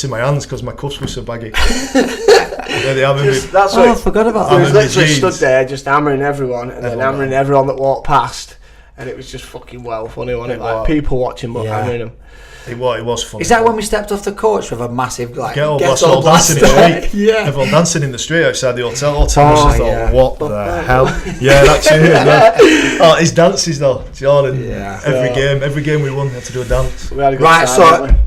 my hands because my cuffs were so baggy. Yeah, they hammered me. That's Oh, I what forgot about he that. was Hammered me literally jeans. stood there just hammering everyone and then Everyone hammering everyone that walked past, and it was just fucking well funny, wasn't it? It Like was. people watching but Yeah. hammering them. It was funny. Is that when we stepped off the coach with a massive like Get all ghetto dancing in the blaster? street? Yeah. Everyone dancing in the street outside the hotel. I just Oh, thought, yeah. what the hell? Yeah, that's it. Oh, his dances though, Jordan. Yeah. Every game we won, we had to do a dance. We had a good Right, time, so didn't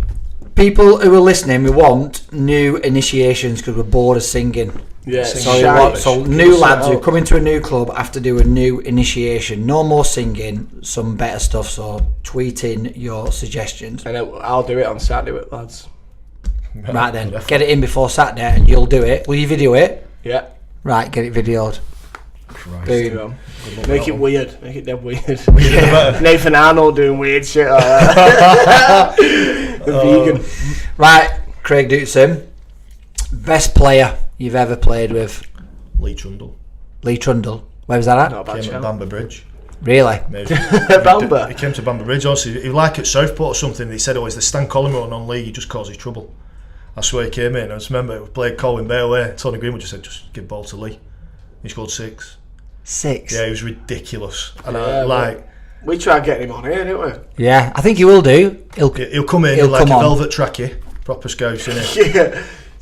people who are listening, we want new initiations because we're bored of singing. we? Yeah, So, Singing. we want, so new lads who out. come into a new club have to do a new initiation. No more singing, some better stuff. So tweet in your suggestions. And I'll do it on Saturday with lads. Right then, get it in before Saturday and you'll do it. Will you video it? Yeah. Right, get it videoed. Christ. Boom. Make it weird. Make it dead weird. Yeah. Nathan Arnold doing weird shit like that. The vegan. Right, Craig Dootson, best player you've ever played with? Lee Trundle Lee Trundle. Where was that at? Not a bad came at shout. Bamber Bridge. Really? Bamber? He came to Bamber Bridge. Honestly, he like at Southport or something. He said, "Oh, it's the Stan Collymore non-league. He just causes trouble." I swear he came in. I just remember we played Colwyn Bay away. Tony Greenwood just said, "Just give ball to Lee." He scored 6. 6. Yeah, he was ridiculous. And Yeah, we tried getting him on here, didn't we? Yeah, I think he will do. he'll come in He'll like come a on. velvet trackie, proper scouse in it.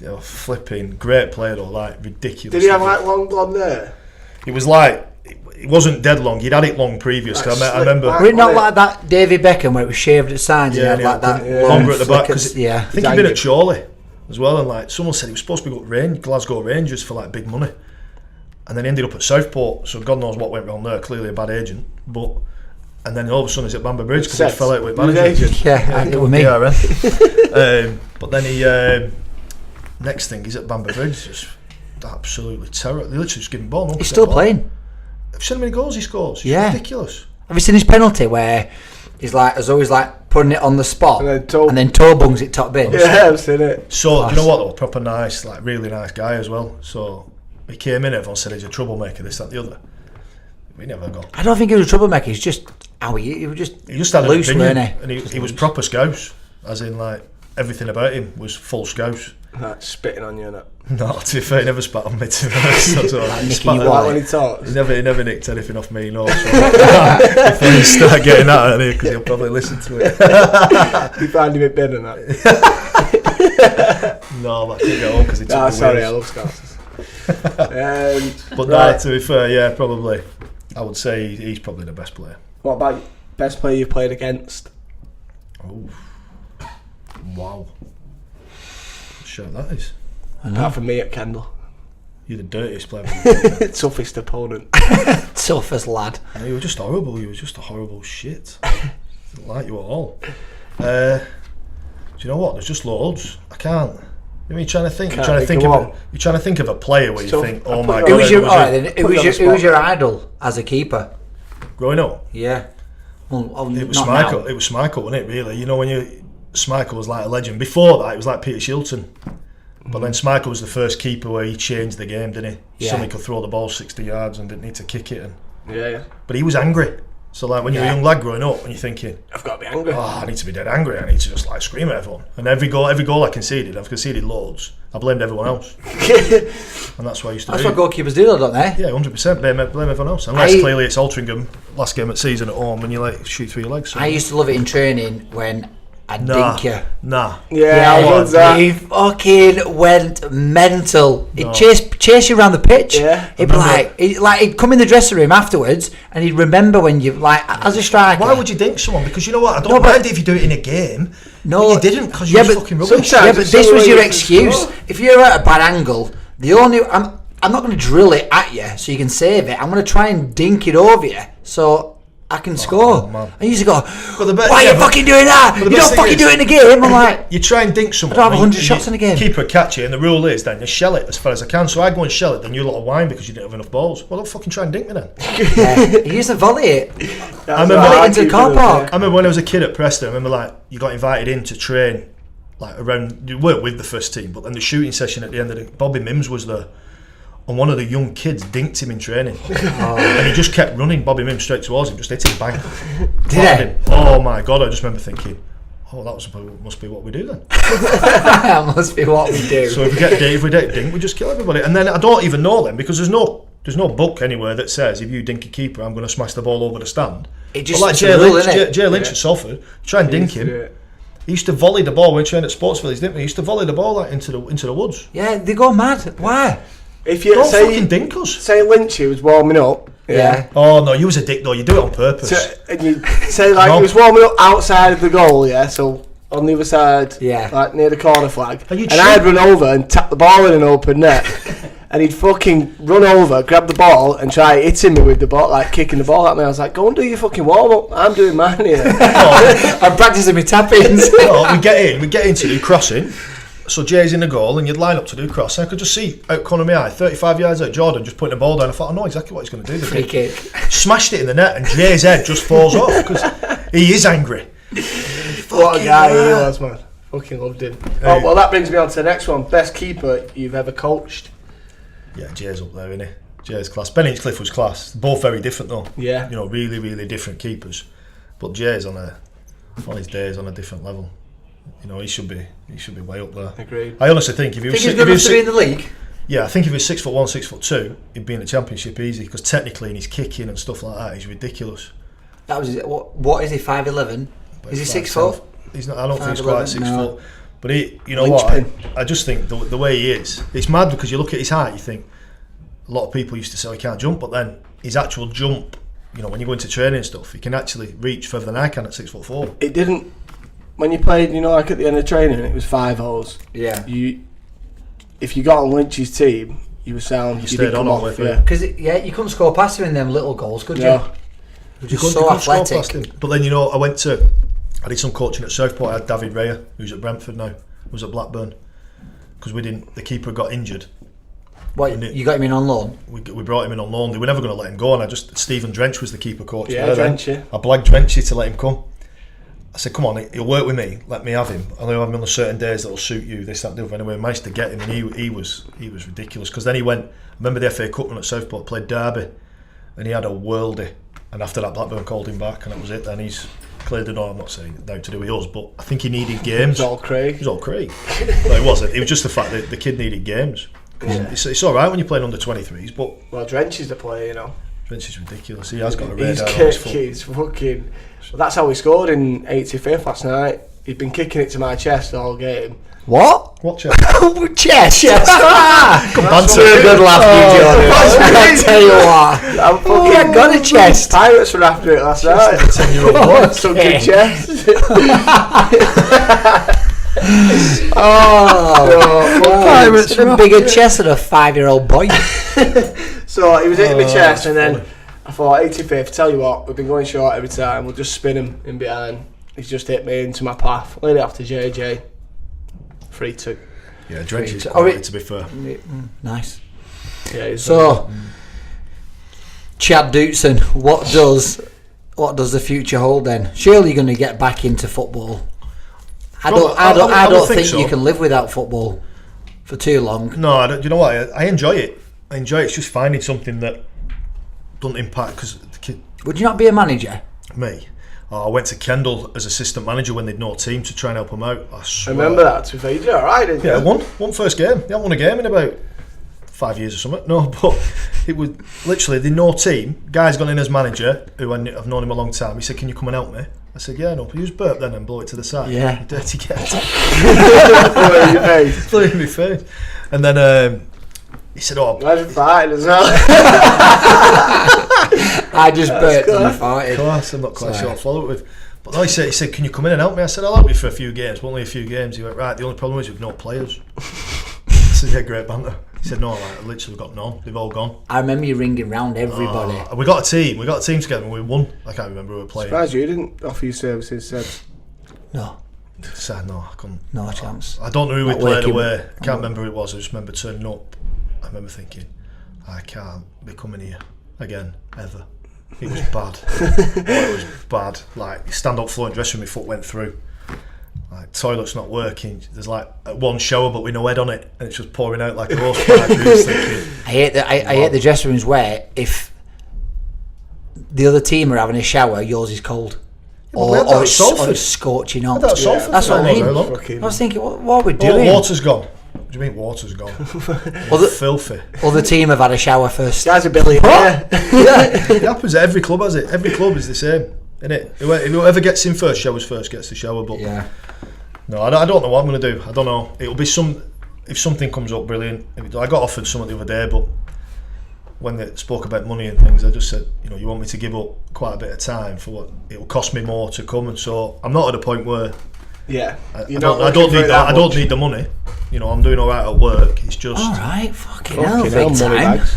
Yeah. Oh, flipping great player though, like ridiculous. Did he have like long blonde hair? It was like it wasn't dead long. He'd had it long previous. I remember. Were it not like that David Beckham where it was shaved at sides? Yeah, and he had like that longer at the back. Cause yeah, I think he'd been at Chorley as well, and like someone said he was supposed to be at Glasgow Rangers for like big money, and then he ended up at Southport. So God knows what went wrong there. Clearly a bad agent, and then all of a sudden he's at Bamber Bridge because he fell out with manager. Yeah, it was me. But then he next thing he's at Bamber Bridge, just absolutely terrible. They literally just give him ball. He's still playing. Have you seen how many goals he scores? Yeah, it's ridiculous. Have you seen his penalty where he's like, as always, like putting it on the spot and then toe bungs it top bin? Yeah, I've seen it. So do you know what though? Proper nice, like really nice guy as well. So he came in, everyone said he's a troublemaker, this, that, the other. We never got. I don't think he was a troublemaker. He's just he was just had loose, an opinion, weren't and he was proper scouse, as in like everything about him was full scouse. Like spitting on you and that. No, to be fair, he never spat on me. To be honest, like Nicky like when he talks. He never nicked anything off me. No, so if I start getting that out of here, because he'll probably listen to it. You find him a bit better than that. No, but I couldn't get home because he took the sorry, wheels. I love Scousers. But right. To be fair, yeah, probably. I would say he's probably the best player. What about best player you've played against? Oh, wow. Sure, that is. Apart from me at Kendal. You're the dirtiest player. Toughest opponent. Toughest lad. No, you were just horrible. You were just a horrible shit. Didn't like you at all. Do you know what? There's just loads. I can't. You mean you're trying to think? You're trying to think of a player where you think, oh my god. Who was your idol as a keeper? Growing up? Yeah. Well, it was Schmeichel. It was Schmeichel, wasn't it? Really? You know when Schmeichel was like a legend. Before that, it was like Peter Shilton. But then Schmeichel was the first keeper where he changed the game, didn't he? Yeah. Somebody could throw the ball 60 yards and didn't need to kick it. Yeah. But he was angry. So like when you're a young lad growing up and you're thinking, I've got to be angry. Oh, I need to be dead angry. I need to just like scream at everyone. And every goal I conceded, I've conceded loads. I blamed everyone else. And that's what I used to do. That's what goalkeepers do, though, don't they? Yeah, 100%. Blame everyone else. Unless clearly it's Altrincham, last game at season at home, and you like shoot through your legs. So. I used to love it in training when I'd dink you. Nah. Yeah, I love that. He fucking went mental. He'd chase you around the pitch. Yeah. He'd be he'd come in the dressing room afterwards and he'd remember when you, like, as a striker. Why would you dink someone? Because you know what? I don't mind it if you do it in a game. No, but you didn't because you were fucking rubbish. Yeah, but this was your excuse. If you're at a bad angle, I'm not going to drill it at you so you can save it. I'm going to try and dink it over you so I can score. Man. And you used to go, why are you fucking doing that? You don't fucking do it in a game. I'm like, you try and dink someone. I don't have 100 shots in a game. Keeper catch it, and the rule is then you shell it as far as I can. So I go and shell it, then you lot of whine because you didn't have enough balls. Well, don't fucking try and dink me then. Yeah. He used to volley it. I remember into the car park. I remember when I was a kid at Preston. I remember like you got invited in to train, like around. You weren't with the first team, but then the shooting session at the end of it, Bobby Mims was there. And one of the young kids dinked him in training. And he just kept running Bobby Mims straight towards him, just hit him, bang. Did he? Oh my god, I just remember thinking, must be what we do then. That must be what we do. So if we get dink, we just kill everybody. And then I don't even know them because there's no book anywhere that says if you dink a keeper, I'm going to smash the ball over the stand. It just, but like Jay Lynch at Salford, try and dink him. He used to volley the ball when we trained at Sports Village, didn't we? He used to volley the ball like, into the woods. Yeah, they go mad. Why? If you don't fucking dink us. Say Lynchy was warming up. Yeah. Oh no, you was a dick though. You do it on purpose. So, and you say like he was warming up outside of the goal, yeah. So on the other side, yeah, like near the corner flag. And I'd run over and tap the ball in an open net, and he'd fucking run over, grab the ball, and try hitting me with the ball, like kicking the ball at me. I was like, go and do your fucking warm up. I'm doing mine here. I'm practicing my tappings. No, we get in to do crossing. So Jay's in the goal and you'd line up to do cross and I could just see out corner of my eye 35 yards out Jordan just putting the ball down. I thought I know exactly what he's going to do. Free kick. Smashed it in the net and Jay's head just falls off because he is angry. What a guy he was, man. Fucking loved him. Oh, well, that brings me on to the next one. Best keeper you've ever coached? Yeah, Jay's up there, isn't he? Jay's class. Ben Hinchcliffe was class. Both very different though. Yeah. You know, really, really different keepers. But Jay's on his days on a different level. You know, he should be way up there. Agreed. I honestly think if he was he's good enough to be in the league. Yeah, I think if he was 6'1", 6'2", he'd be in the Championship easy because technically in his kicking and stuff like that, he's ridiculous. That was what is he? 5'11"? Is he 6 foot? He's not. I don't think he's 5'11", quite 6 no. foot. But he, you know what? I just think the way he is, it's mad because you look at his height, you think a lot of people used to say he can't jump, but then his actual jump, you know, when you go into training and stuff, he can actually reach further than I can at 6'4". It didn't. When you played, you know, like at the end of training, it was 5 holes. Yeah. If you got on Lynch's team, you were sound. You stayed on off, with yeah. Because you couldn't score past him in them little goals, could you? No. You're just so athletic. But then, you know, I did some coaching at Southport. I had David Raya, who's at Brentford now, was at Blackburn, because the keeper got injured. What, you got him in on loan? We brought him in on loan. They were never going to let him go, and Stephen Drench was the keeper coach. Yeah, Drenchy. I blagged Drenchy to let him come. I said, come on, he'll work with me, let me have him. I'll have him on certain days that'll suit you, this, that, and the other. Anyway, I managed to get him, and he was ridiculous, because then he went, I remember the FA Cup run at Southport, played Derby, and he had a worldie, and after that Blackburn called him back, and that was it. Then he's cleared the door. I'm not saying it down to do with us, but I think he needed games. It was all Craig. But it wasn't. It was just the fact that the kid needed games. Yeah. It's alright when you're playing under 23s, but... Well, Drench is the player, you know. Drench is ridiculous. He has got a radar He's on his foot. He's fucking... Well, that's how he scored in 85th last night. He'd been kicking it to my chest all game. What? What chest? Chest. Good banter. Good laugh, you Jordan. I tell you what. I'm fucking... I got a chest. Pirates were after it last night. 10-year-old boy. Some good chest. Pirates a bigger chest than a 5-year-old boy. So he was hitting my chest, and then I thought, 85th, tell you what, we've been going short every time, we'll just spin him in behind. He's just hit me into my path. Laid it off to JJ. 3-2. Yeah, Drench is quality, to be fair. Nice. Yeah, so, Chad Dootson, what does the future hold then? Surely you're going to get back into football. I don't think so. you can live without football for too long. No, I don't, you know what? I enjoy it. It's just finding something that doesn't impact, because the kid... Would you not be a manager? Me? I went to Kendal as assistant manager when they'd no team to try and help them out. I remember that, to be fair. You did alright, didn't you? Yeah, I won first game. They haven't won a game in about 5 years or something. No, but it was literally the no team. Guy's gone in as manager, who I've known him a long time. He said, can you come and help me? I said, yeah, no. Use burp then and blow it to the side. Yeah. You dirty cat. Blew in my face. And then he said, oh... Imagine fighting as well. I just burped and you farted. Of course, I'm not quite sure I'll follow it with. But no, he said, can you come in and help me? I said, I'll help you for a few games, but only a few games. He went, right, the only problem is we've no players. I said, yeah, great banter. He said, no, I literally got none. They've all gone. I remember you ringing round everybody. We got a team. We got a team together and we won. I can't remember who we were playing. Surprised you didn't offer your services, said. No. Said, no, I couldn't. No chance. I don't know who we Not played working. away. I can't remember who it was. I just remember turning up. I remember thinking, I can't be coming here again, ever. It was bad. It was bad. Like, you stand up floor and dressing room, my foot went through. Like, toilet's not working. There's like one shower, but with no head on it, and it's just pouring out like a horse pipe. I hate the dressing rooms where if the other team are having a shower, yours is cold. Or it's scorching hot. That's what I mean. I was thinking, what are we doing? Water's gone. What do you mean water's gone? Filthy. Other team have had a shower first. Guys are billionaire. Yeah, it happens. Every club has it. Every club is the same, isn't it? Whoever gets in first, showers first, gets the shower. But yeah. No, I don't know what I'm going to do. I don't know. It'll be if something comes up, brilliant. I got offered something the other day, but when they spoke about money and things, I just said, you want me to give up quite a bit of time for what it will cost me more to come, and so I'm not at a point where I don't need the money. I'm doing all right at work. It's just all right. Fucking hell, big time. Money bags.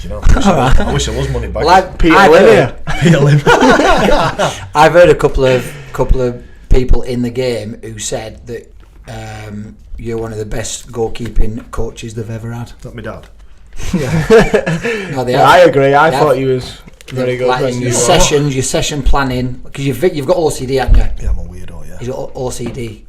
I wish I was money bags. Like Peter Lim. I've heard a couple of people in the game who said that you're one of the best goalkeeping coaches they've ever had. Not my dad. Yeah. No, I agree. I thought he was very good. Like your session planning, because you've got OCD, haven't you? Yeah, I'm a weirdo. Yeah. He's got OCD.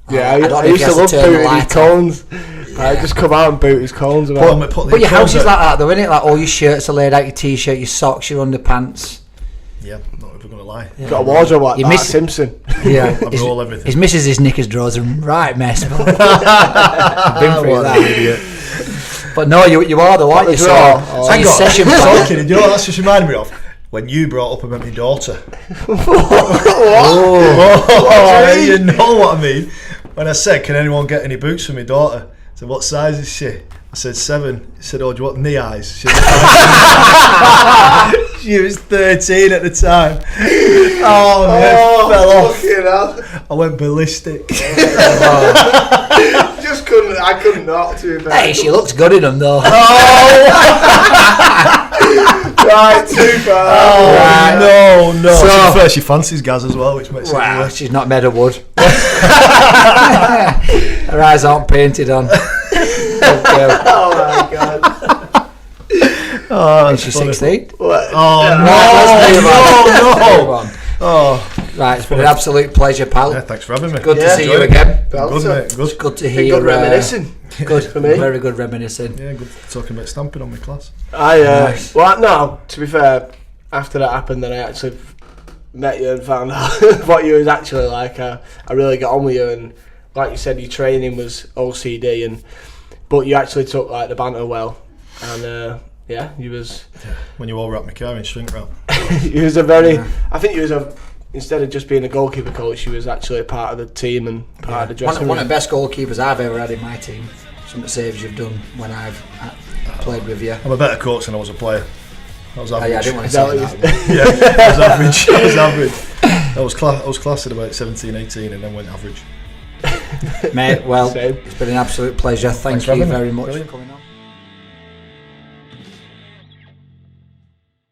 Yeah, I used to love booting his cones. Yeah. I'd just come out and boot his cones. But your house is like that though, isn't it? Like all your shirts are laid out, your t-shirt, your socks, your underpants. Yeah, not even going to lie. Got a wardrobe like that, Simpson. Yeah, I roll everything. His missus' knickers drawers are right mess. I've been through that. Idiot. But no, you are the white. So your session plan. You know what that's just reminded me of? When you brought up about my daughter. You know what I mean? When I said, can anyone get any boots for my daughter? said, what size is she? I said 7. He said, oh, do you want knee eyes? She was 13 at the time. Oh, my head fell off. I went ballistic. I couldn't not, to be fair. Hey, she looks good in them though. Right, too far. Right. No. So, To be fair, she fancies Gaz as well, which makes it worse. She's not made of wood. Her eyes aren't painted on. Oh my god. Oh, Is she 16? What? Oh, no. Right, it's been an absolute pleasure, pal. Yeah, thanks for having me. Good to see you again. Good, mate. Good. It's good to hear. Good reminiscing. Good for me. Very good reminiscing. Yeah, good talking about stamping on my class. Nice. Well, no, to be fair, after that happened, then I actually met you and found out what you was actually like. I really got on with you, and like you said, your training was OCD, but you actually took like the banter well, and you was. When you all wrap my car in shrink wrap. You was a very. I think you was a. Instead of just being a goalkeeper coach, she was actually a part of the team and part of the dressing room. One of the best goalkeepers I've ever had in my team. Some of the saves you've done when I've played with you. I'm a better coach than I was a player. I was average. I didn't want to say that. I was average. I was classed at about 17, 18 and then went average. Mate, well, Same. it's been an absolute pleasure. Thank Thanks for you having me. very much Brilliant. for coming on.